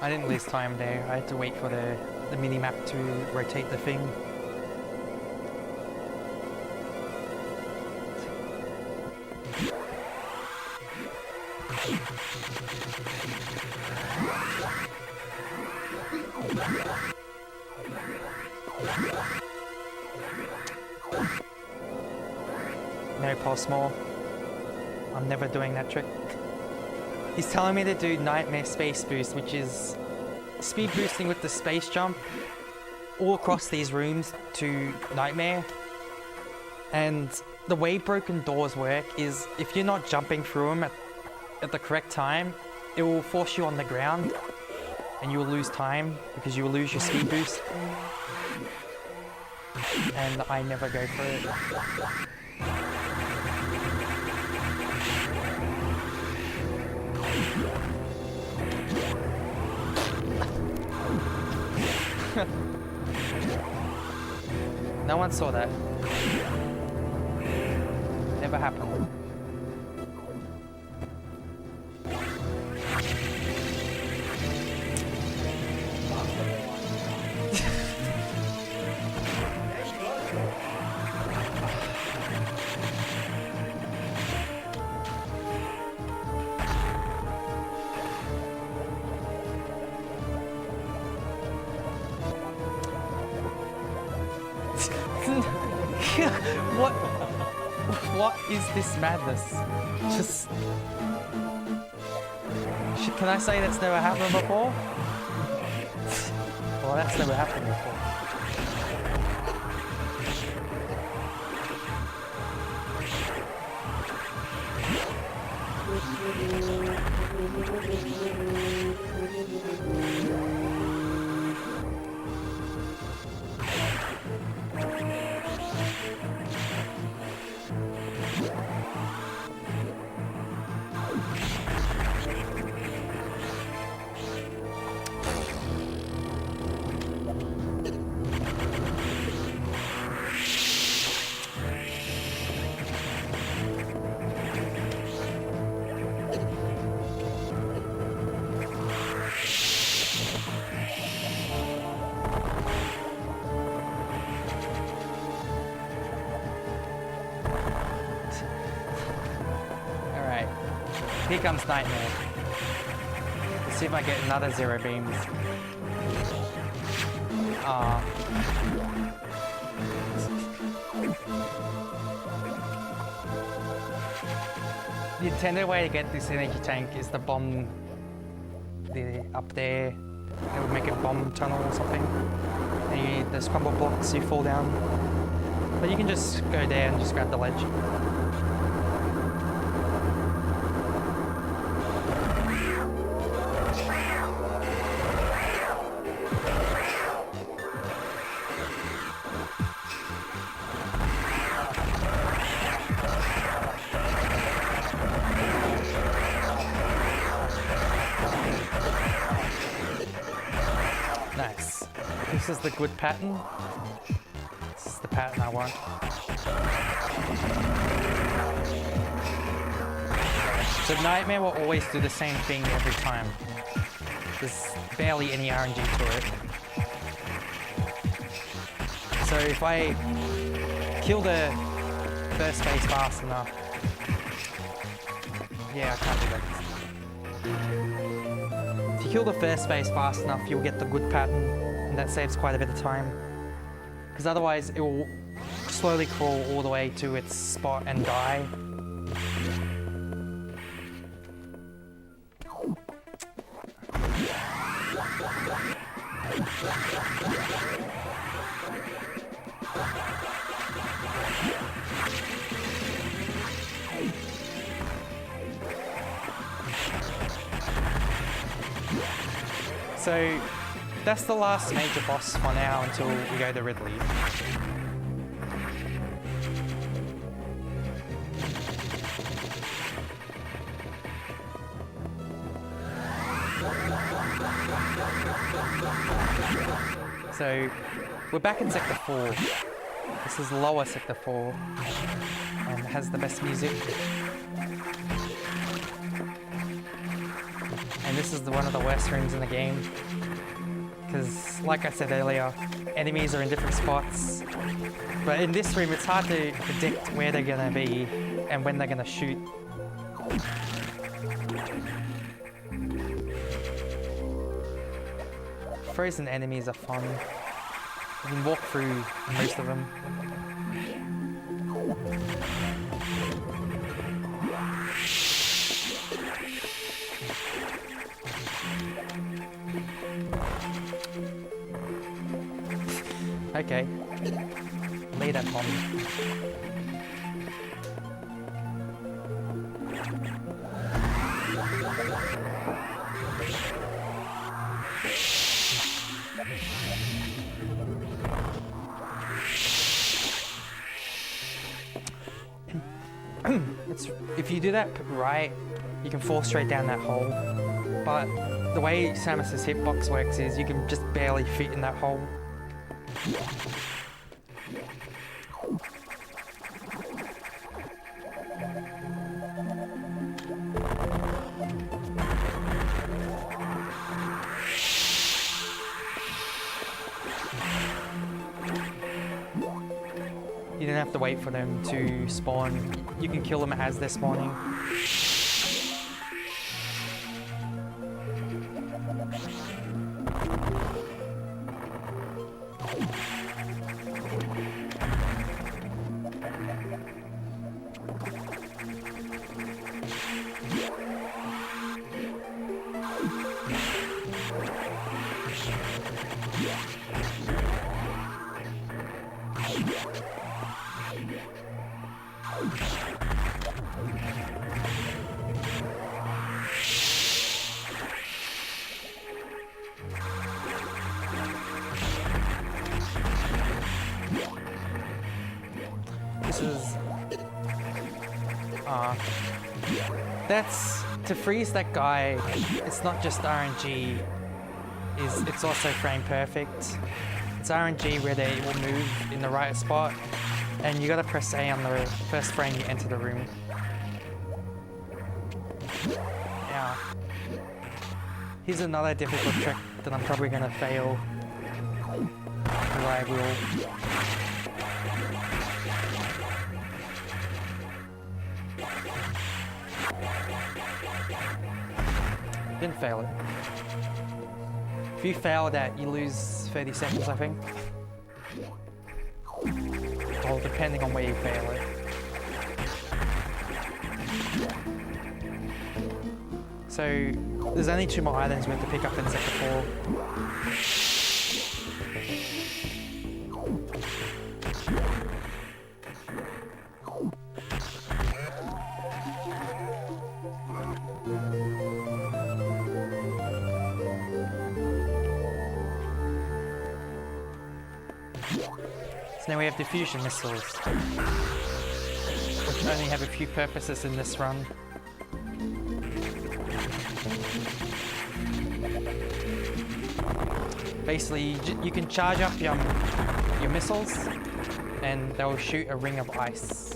I didn't lose time there. I had to wait for the mini-map to rotate the thing. No pulse more. I'm never doing that trick. He's telling me to do Nightmare Space Boost, which is speed boosting with the space jump all across these rooms to Nightmare. And the way broken doors work is if you're not jumping through them at the correct time, it will force you on the ground and you will lose time because you will lose your speed boost. And I never go for it. No one saw that. Never happened. What is this madness? Just... Can I say that's never happened before? Well, that's never happened before. Alright. Here comes Nightmare. Let's see if I get another zero beams. Ah. The intended way to get this energy tank is to bomb up there. It would make a bomb tunnel or something. And there's crumble blocks, you fall down. But you can just go there and just grab the ledge. Nice. This is the good pattern. This is the pattern I want. So Nightmare will always do the same thing every time. There's barely any RNG to it. So if I kill the first phase fast enough... Yeah, I can't do that. If you kill the first phase fast enough, you'll get the good pattern, and that saves quite a bit of time. Because otherwise it will slowly crawl all the way to its spot and die. So that's the last major boss for now until we go to Ridley. So we're back in Sector 4. This is lower Sector 4 and it has the best music. And this is one of the worst rooms in the game. Because, like I said earlier, enemies are in different spots. But in this room, it's hard to predict where they're going to be and when they're going to shoot. Frozen enemies are fun. You can walk through most of them. Okay. Lay that bomb. If you do that right, you can fall straight down that hole. But the way Samus's hitbox works is you can just barely fit in that hole. You don't have to wait for them to spawn. You can kill them as they're spawning. This is... that's... to freeze that guy, it's not just RNG, it's also frame perfect. It's RNG where they will move in the right spot, and you gotta press A on the first frame you enter the room. Yeah. Here's another difficult trick that I'm probably gonna fail. Or I will. Didn't fail it. If you fail that, you lose 30 seconds, I think. Well, depending on where you fail it. So, there's only 2 more items we have to pick up in Sector 4. So now we have diffusion missiles, which only have a few purposes in this run. Basically, you can charge up your missiles and they'll shoot a ring of ice.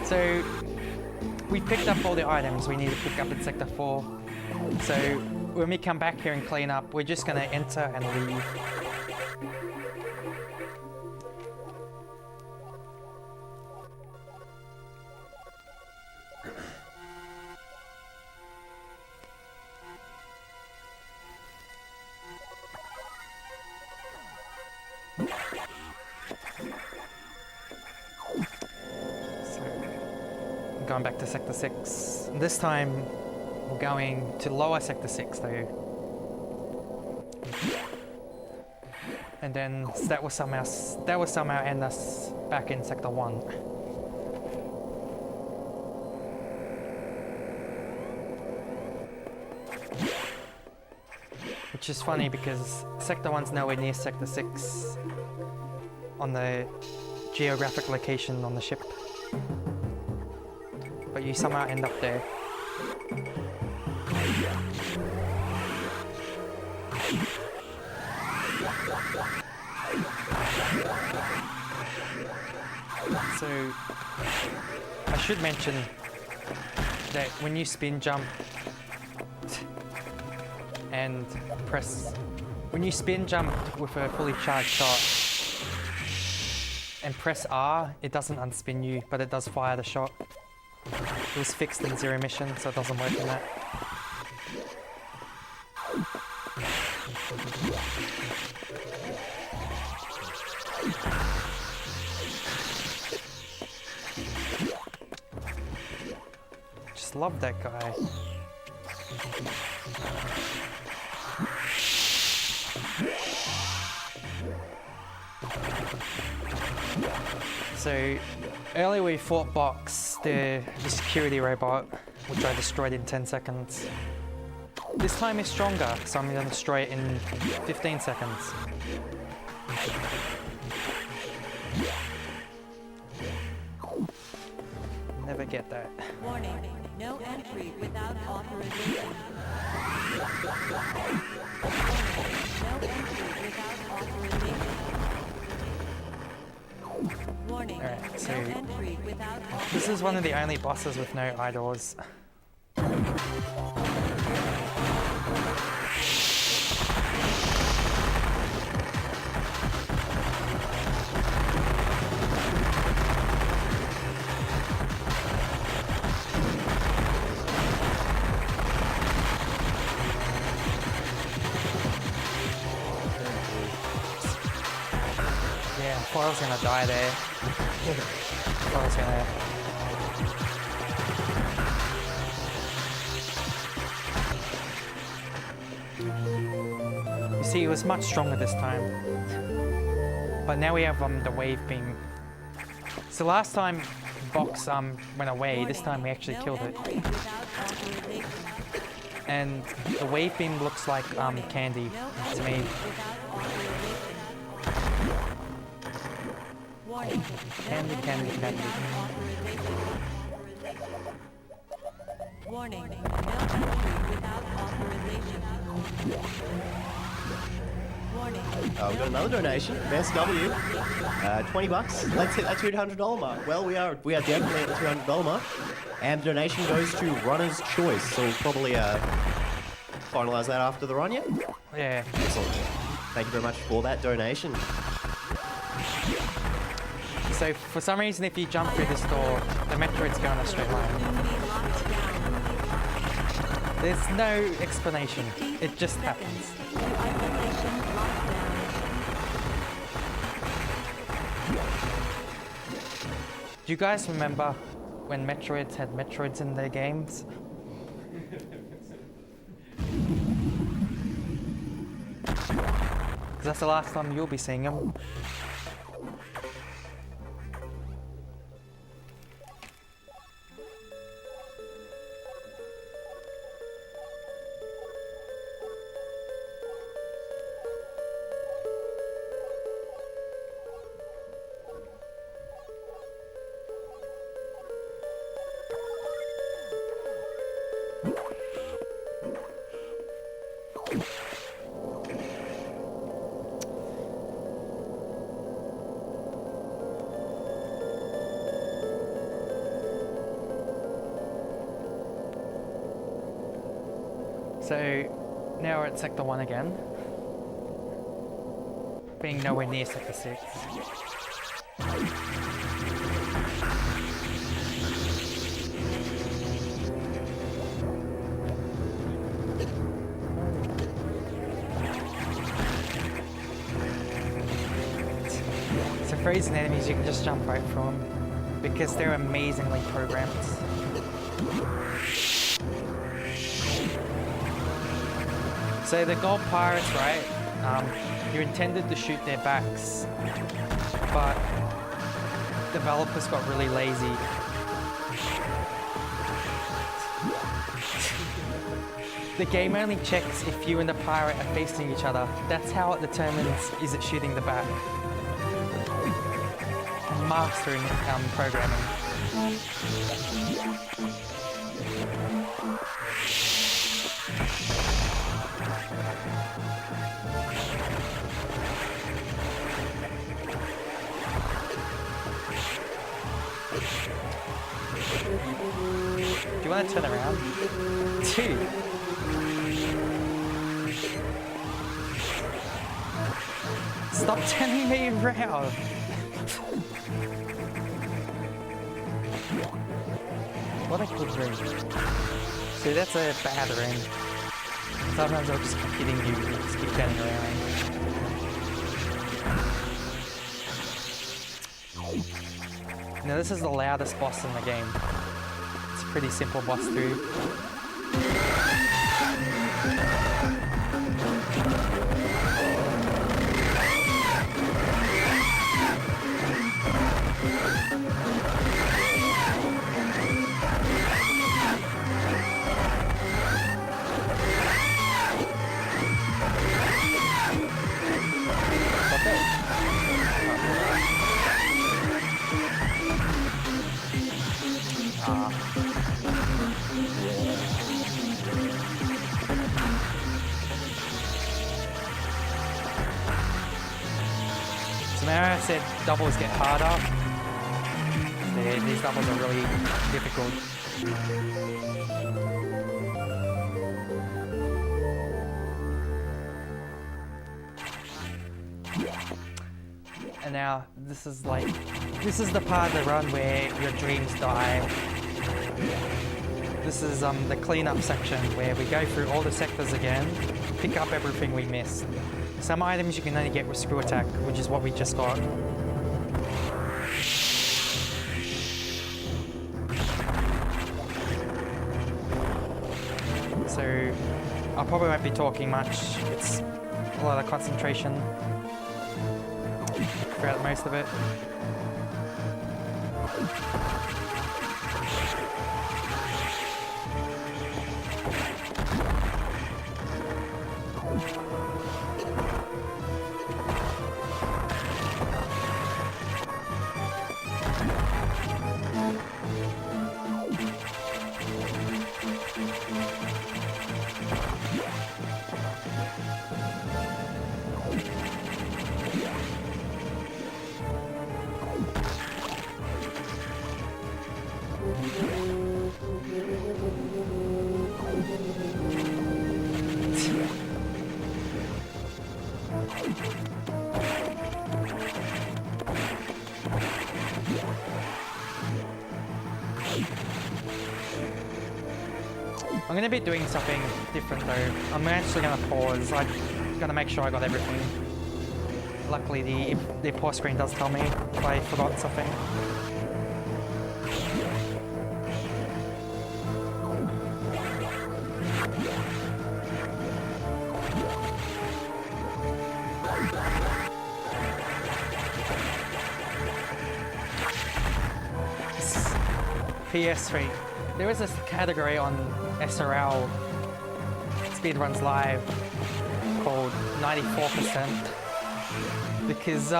So we picked up all the items we need to pick up in Sector 4. So when we come back here and clean up, we're just going to enter and leave. Going back to Sector 6. This time we're going to lower Sector 6 though. And then that will somehow end us back in Sector 1. Which is funny because Sector 1's nowhere near Sector 6 on the geographic location on the ship. But you somehow end up there. So, I should mention that when you spin jump and when you spin jump with a fully charged shot and press R, it doesn't unspin you, but it does fire the shot. It was fixed in Zero Mission, so it doesn't work in that. Just love that guy. So earlier we fought Box, the security robot, which I destroyed in 10 seconds. This time is stronger, so I'm going to destroy it in 15 seconds. Never get that. Warning, no entry without authorization. Warning, no entry without authorization. Warning, Alright, so no entry without authorization. this is one of the only bosses with no idols. Yeah, I thought I was gonna die there. I thought I was gonna... You see, it was much stronger this time. But now we have the wave beam. So last time Box went away, this time we actually killed it. And the wave beam looks like candy to me. Warning. Candy, no candy, entry candy. without authorization. Warning. No entry without authorization. Warning. Oh, we've got another donation. Best W. 20 bucks. Let's hit that $200 mark. Well, we are definitely at the $200 mark. And the donation goes to Runner's Choice. So we'll probably finalize that after the run, yeah? Yeah. Excellent. Thank you very much for that donation. So for some reason, if you jump through this door, the Metroid's going a straight line. Soon be locked down. There's no explanation. It just happens. Isolation lockdown. Do you guys remember when Metroids had Metroids in their games? Because that's the last time you'll be seeing them. So now we're at Sector 1 again, being nowhere near Sector 6. So frozen enemies you can just jump right through them because they're amazingly programmed. So the gold pirates, right? You're intended to shoot their backs, but developers got really lazy. The game only checks if you and the pirate are facing each other. That's how it determines is it shooting the back. Mastering programming. Do you want to turn around? Dude. Stop turning me around. What a good ring. See, that's a bad ring. Sometimes I'll just keep hitting you and just keep turning around. Now this is the loudest boss in the game. It's a pretty simple boss through. So now I said doubles get harder. These doubles are really difficult. And now this is the part of the run where your dreams die. This is the cleanup section where we go through all the sectors again, pick up everything we missed. Some items you can only get with screw attack, which is what we just got. So I probably won't be talking much. It's a lot of concentration throughout most of it. I'm gonna be doing something different though. I'm actually gonna pause. I'm gonna make sure I got everything. Luckily the pause screen does tell me if I forgot something. PS3. There is this category on SRL Speedruns Live called 94% because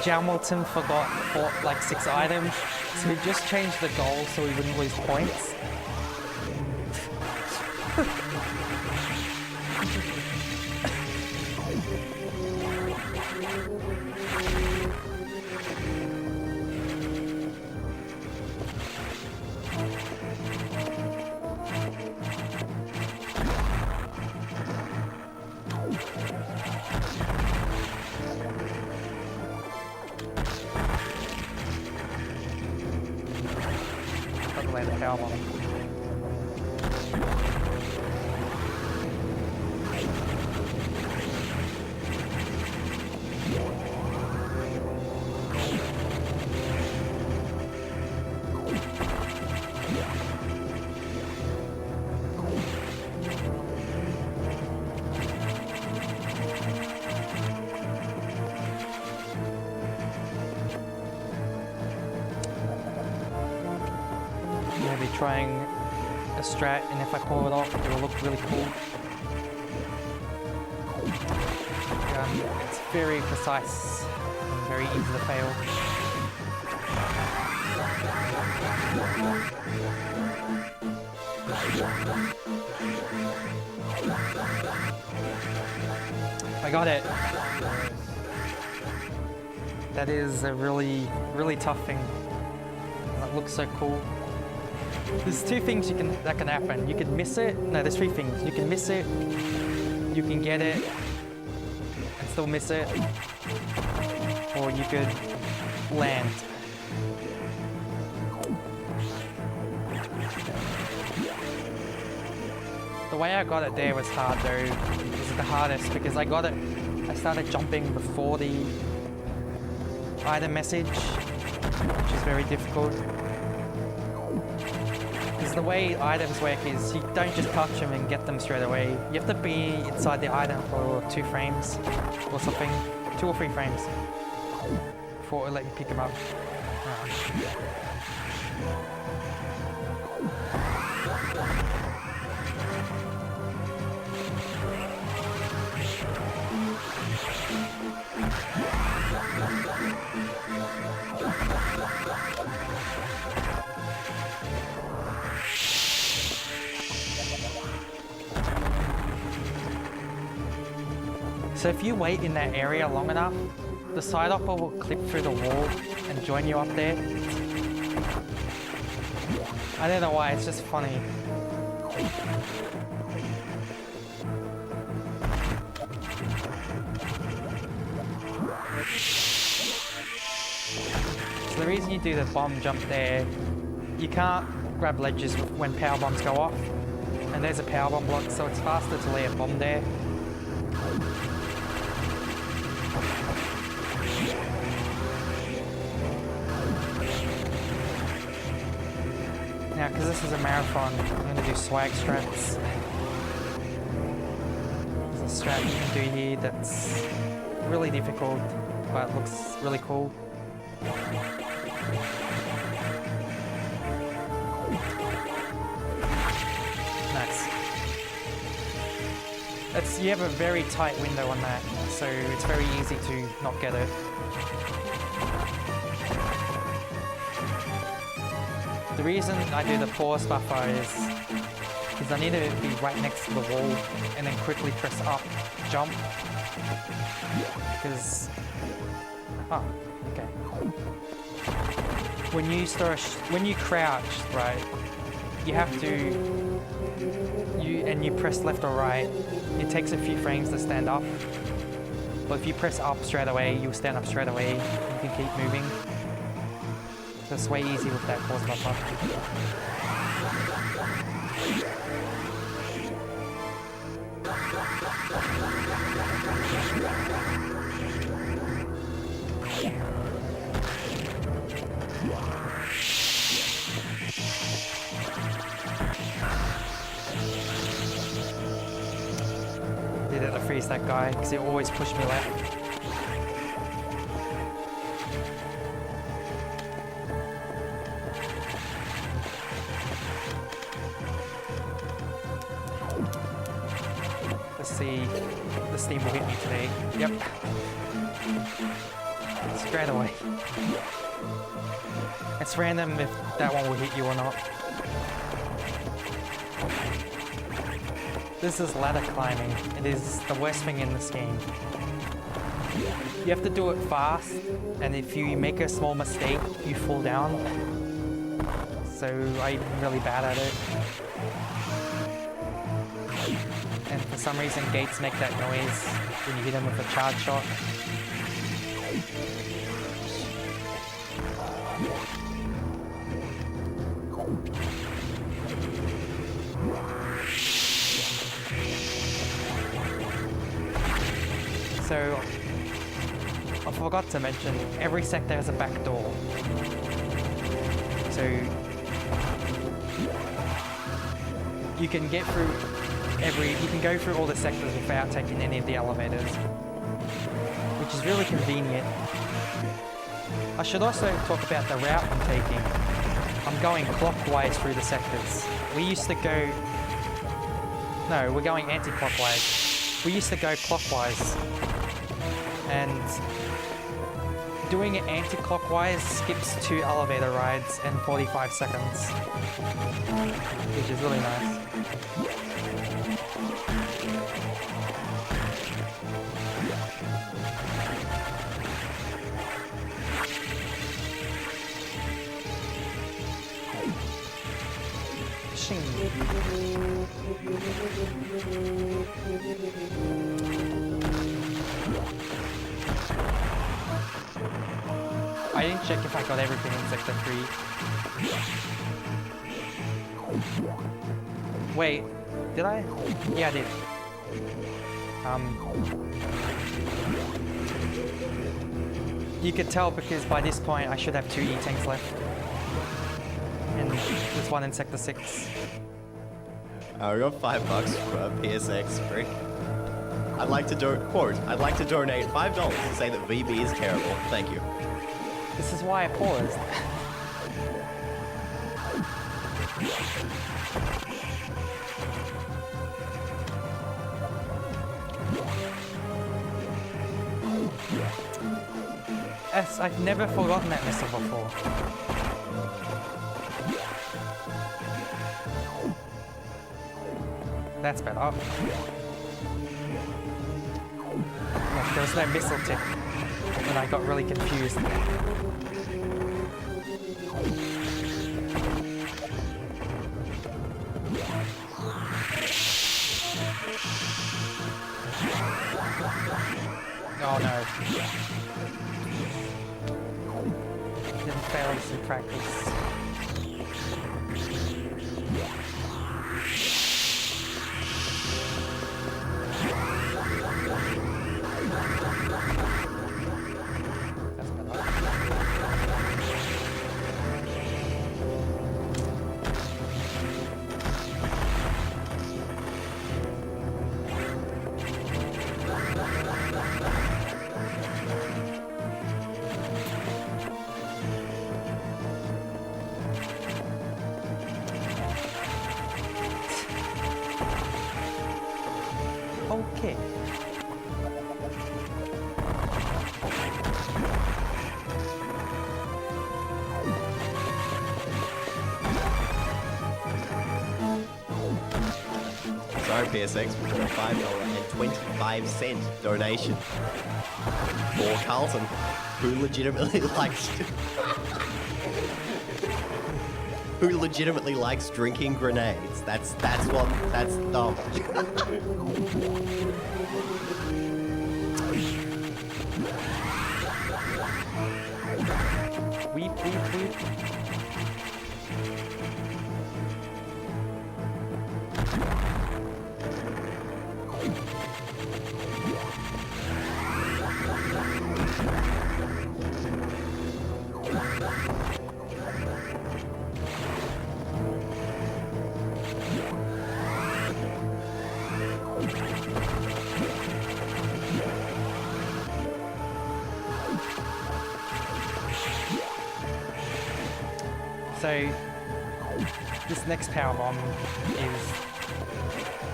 Jamilton forgot like 6 items, so he just changed the goal so he wouldn't lose points. Probably the power bomb. I'm gonna be trying a strat, and if I pull it off, it will look really cool. It's very precise and very easy to fail. I got it. That is a really, really tough thing. That looks so cool. There's 2 things that can happen. You can miss it. No, there's 3 things. You can miss it. You can get it and still miss it, or you could land. The way I got it there was hard though. It was the hardest because I got it. I started jumping before the item message, which is very difficult. Because the way items work is you don't just touch them and get them straight away. You have to be inside the item for 2 frames or something, 2 or 3 frames before it let you pick them up. So if you wait in that area long enough, the side hopper will clip through the wall and join you up there. I don't know why, it's just funny. So the reason you do the bomb jump there, you can't grab ledges when power bombs go off. And there's a power bomb block, so it's faster to lay a bomb there. Now, because this is a marathon, I'm going to do swag strats. There's a strat you can do here that's really difficult, but looks really cool. Nice. You have a very tight window on that, so it's very easy to not get it. The reason I do the pause buffer is because I need to be right next to the wall and then quickly press up, jump. Because, oh, okay. When you crouch, right, you have to, and you press left or right. It takes a few frames to stand up, But if you press up straight away, you'll stand up straight away. You can keep moving. So it's way easy with that pause buffer. Did it to freeze that guy because he always pushed me left. Let's see, the steam will hit me today. Yep. Straight away. It's random if that one will hit you or not. This is ladder climbing. It is the worst thing in this game. You have to do it fast, and if you make a small mistake, you fall down. So I'm really bad at it. And for some reason, gates make that noise when you hit them with a charge shot. So, I forgot to mention, every sector has a back door. So, you can get through you can go through all the sectors without taking any of the elevators, which is really convenient. I should also talk about the route I'm taking. I'm going clockwise through the sectors. We used to go... No, we're going anti-clockwise. We used to go clockwise. And doing it anti-clockwise skips 2 elevator rides in 45 seconds, which is really nice. I didn't check if I got everything in Sector 3. Wait, did I? Yeah, I did. You could tell because by this point I should have 2 E-tanks left. And there's one in Sector 6. We got $5 for PSX free. I'd like to I'd like to donate $5 to say that VB is terrible. Thank you. This is why I paused. Yes, I've never forgotten that missile before. That's better. Oh. Look, there was no missile tick, and I got really confused. Oh no. Didn't fail this in practice. That's better. Okay. Sorry, PSX, for a $5.25 donation for Carlton, who legitimately likes drinking grenades. That's dumb. Weep, weep, weep. So, this next power bomb is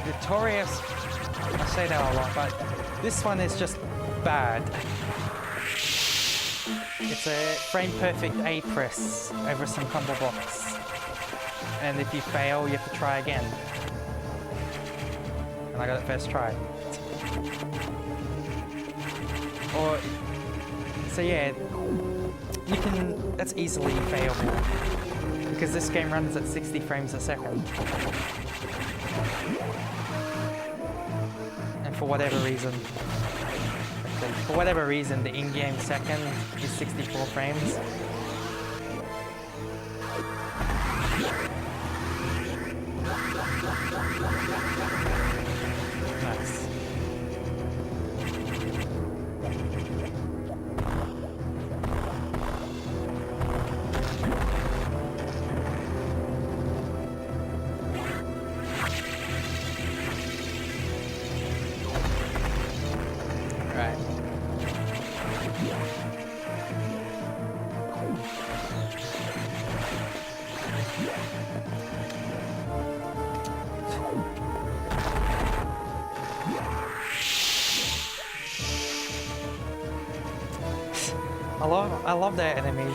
notorious. I say that a lot, but this one is just bad. It's a frame perfect A press over some combo blocks. And if you fail, you have to try again. And I got it first try. Or, so yeah, you can, that's easily failable. Because this game runs at 60 frames a second. And for whatever reason, the in-game second is 64 frames. Nice. I love that enemy.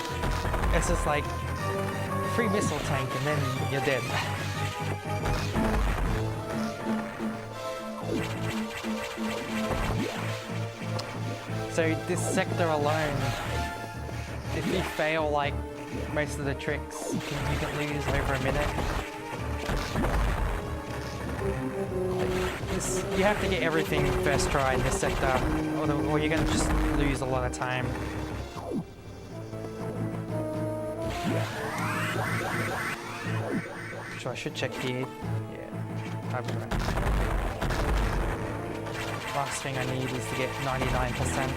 It's just like free missile tank and then you're dead. So this sector alone, if you fail like most of the tricks, you can lose over a minute. You have to get everything first try in this sector, or you're gonna just lose a lot of time. So I should check here. Yeah, I'll be right. Last thing I need is to get 99%.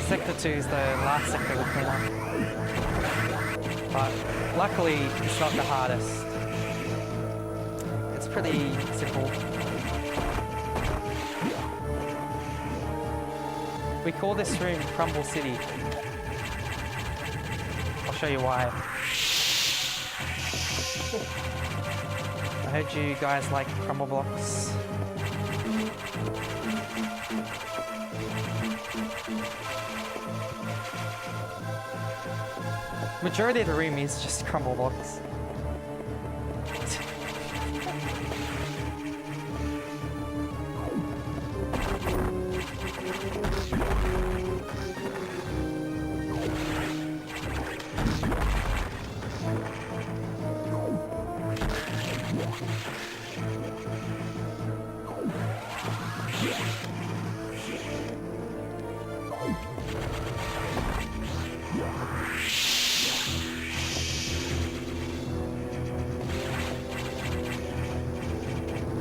Sector 2 is the last sector we'll clean up. But luckily, it's not the hardest. It's pretty simple. We call this room Crumble City. I'll show you why. I heard you guys like crumble blocks. Majority of the room is just crumble blocks.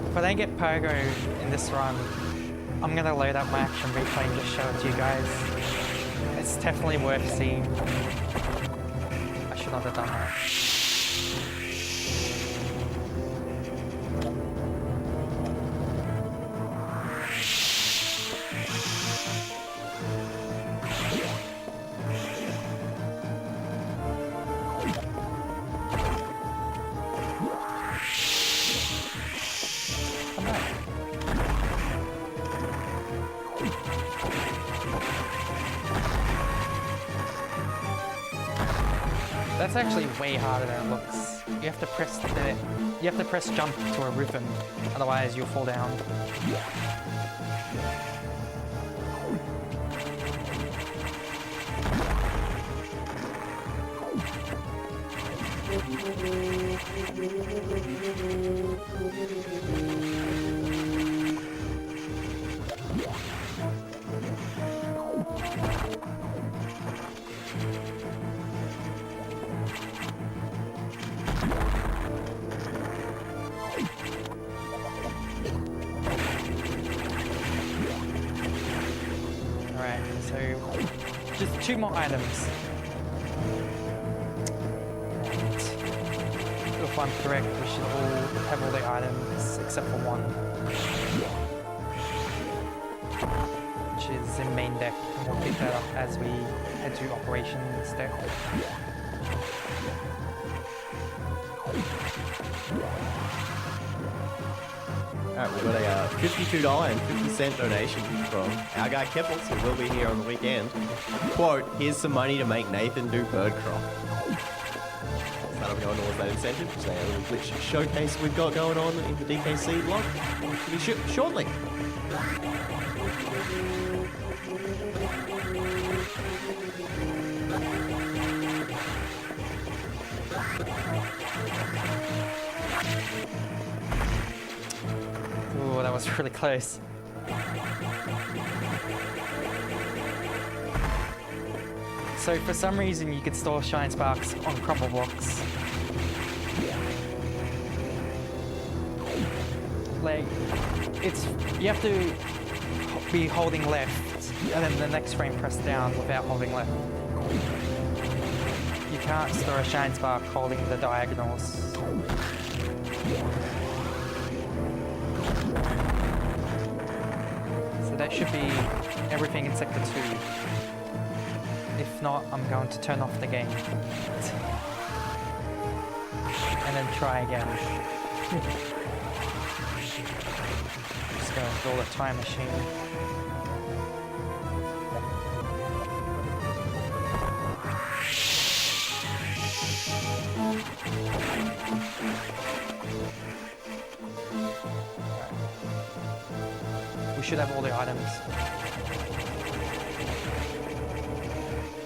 If I don't get Pogo in this run, I'm gonna load up my action replay and just show it to you guys. It's definitely worth seeing. I should not have done that. That's actually way harder than it looks. You have to press jump to a rhythm, otherwise you'll fall down. So just 2 more items. And if I'm correct, we should all have all the items except for one, which is in main deck, and we'll pick that up as we head to operations deck. Alright, we've got a $52.50 donation from our guy Keppels, who will be here on the weekend. Quote, here's some money to make Nathan do bird crop. So that'll go towards that incentive, which is a little glitch showcase we've got going on in the DKC blog. Pretty shortly. Ooh, that was really close. So for some reason you could store Shine Sparks on crumble blocks. Like, you have to be holding left and then the next frame press down without holding left. You can't store a Shine Spark holding the diagonals. So that should be everything in Sector 2. If not, I'm going to turn off the game. And then try again. Just go and build a time machine. We should have all the items.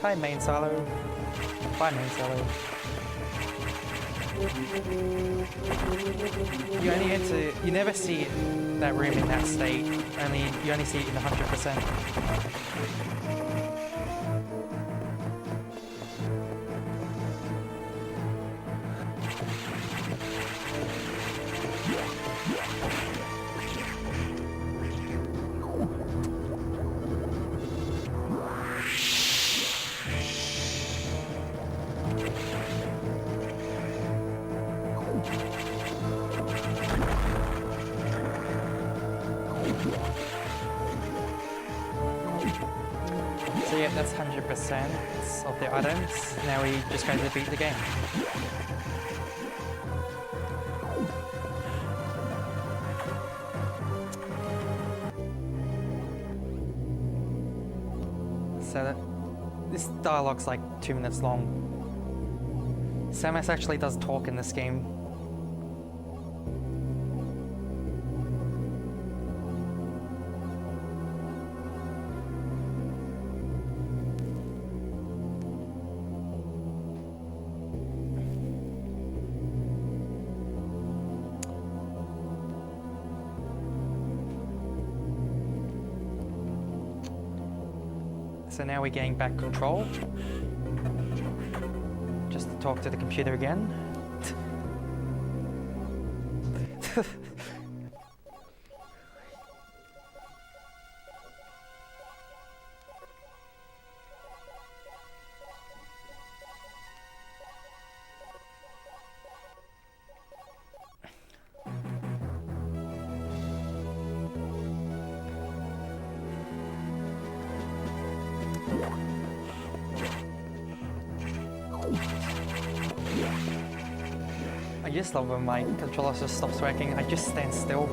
Hi, main silo. Bye, main silo. You never see that room in that state. You only see it in 100%. So yeah, that's 100% of the items. Now we just going to beat the game. So this dialogue's like 2 minutes long. Samus actually does talk in this game. So now we're getting back control. Just to talk to the computer again. I just love when my controller just stops working. I just stand still.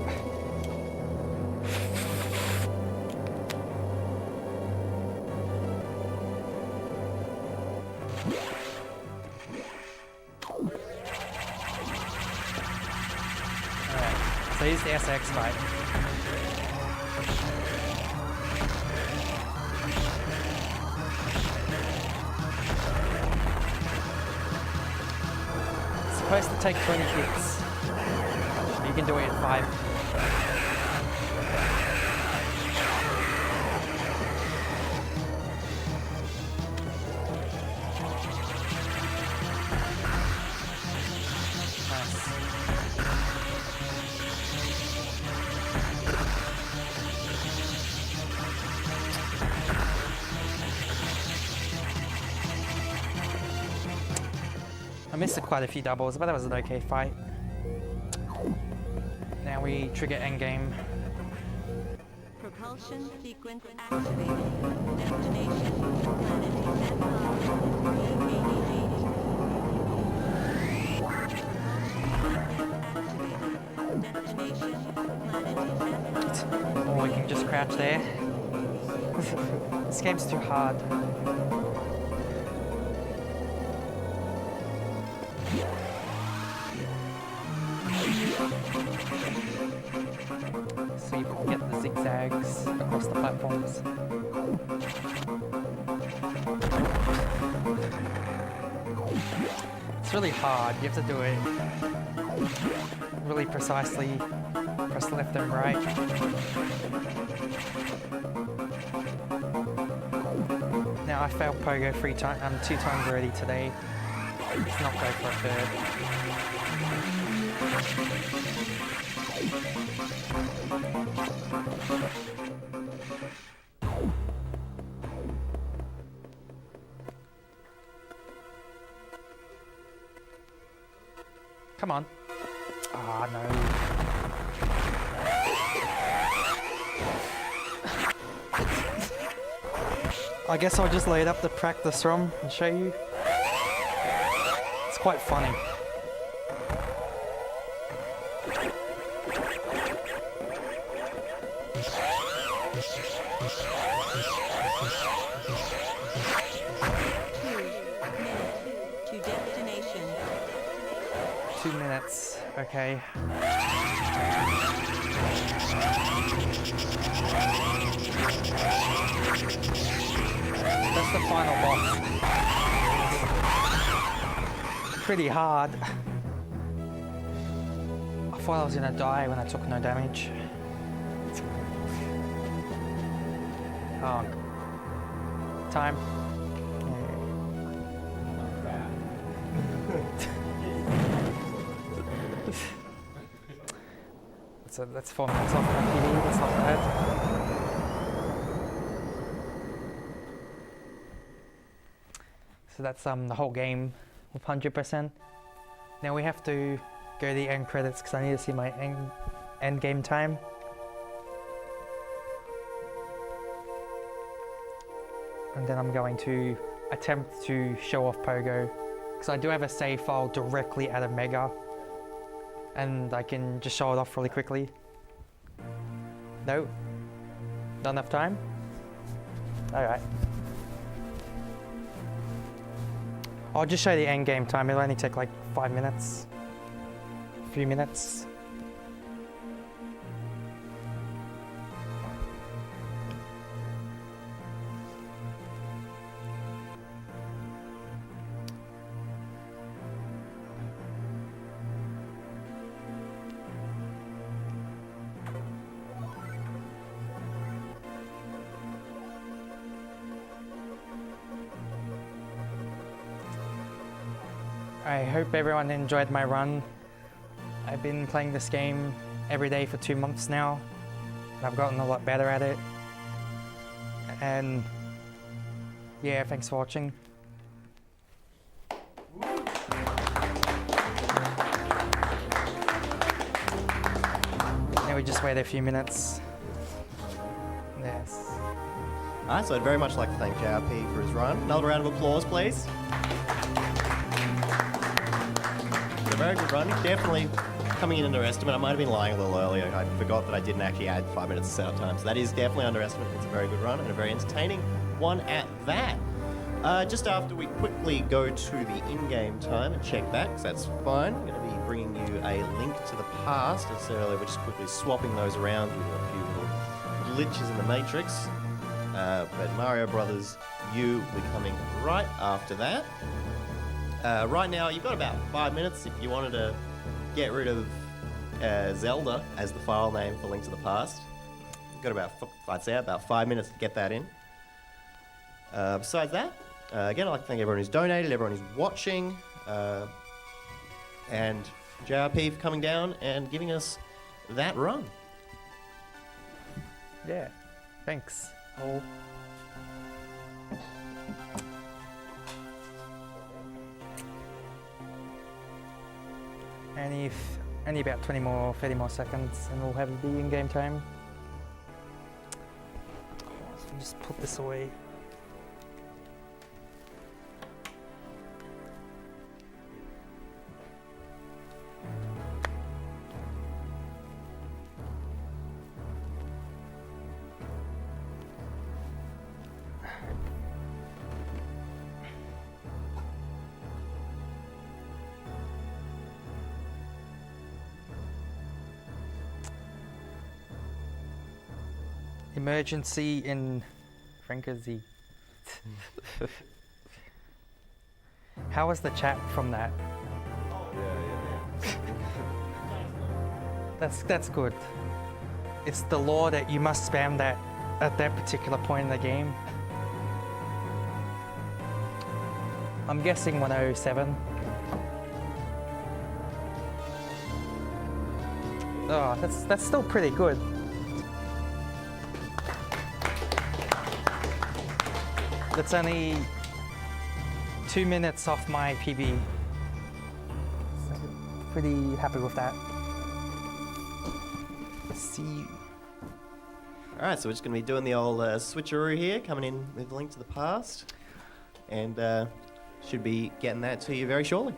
Alright, so here's the SX fight. Supposed to take 20 hits. You can do it in 5. Nice. I missed quite a few doubles, but that was an okay fight. Now we trigger endgame. Propulsion sequence activated. Destination, planet Or we can just crouch there. This game's too hard. So you can get the zigzags across the platforms. It's really hard. You have to do it really precisely. Press left and right. Now I failed pogo 2 times already today. Let's not go for a third. Come on. Ah, no. I guess I'll just load up the practice ROM and show you. It's quite funny. to destination. 2 minutes, okay. That's the final boss. Pretty hard. I thought I was gonna die when I took no damage. Oh. Time. So that's 4 minutes off my PD, that's not bad. So that's the whole game with 100%. Now we have to go to the end credits because I need to see my end game time. And then I'm going to attempt to show off Pogo because I do have a save file directly out of Mega and I can just show it off really quickly. No? Not enough time? Alright. I'll just show the end game time. It'll only take like 5 minutes. A few minutes. I hope everyone enjoyed my run. I've been playing this game every day for 2 months now, and I've gotten a lot better at it. And yeah, thanks for watching. Now we just wait a few minutes. Yes. Alright, so I'd very much like to thank JRP for his run. Another round of applause, please. A very good run. Definitely coming in underestimate. I might have been lying a little earlier. I forgot that I didn't actually add 5 minutes of setup time. So that is definitely underestimate. It's a very good run and a very entertaining one at that. Just after we quickly go to the in-game time and check back, so that's fine. I'm going to be bringing you a link to the past. As earlier, we're just quickly swapping those around with a few little glitches in the Matrix. But Mario Brothers U will be coming right after that. Right now, you've got about 5 minutes if you wanted to get rid of Zelda as the file name for Link to the Past. You've got about, I'd say, about 5 minutes to get that in. Besides that, again, I'd like to thank everyone who's donated, everyone who's watching, and JRP for coming down and giving us that run. Yeah, thanks. Oh. Only about 20 more, 30 more seconds, and we'll have the in-game time. Let me just put this away. Emergency in Frankerzy. How was the chat from that? That's good. It's the law that you must spam that at that particular point in the game. I'm guessing 107. Oh, that's still pretty good. That's only 2 minutes off my PB. So pretty happy with that. See you. All right, so we're just going to be doing the old switcheroo here, coming in with a link to the past, and should be getting that to you very shortly.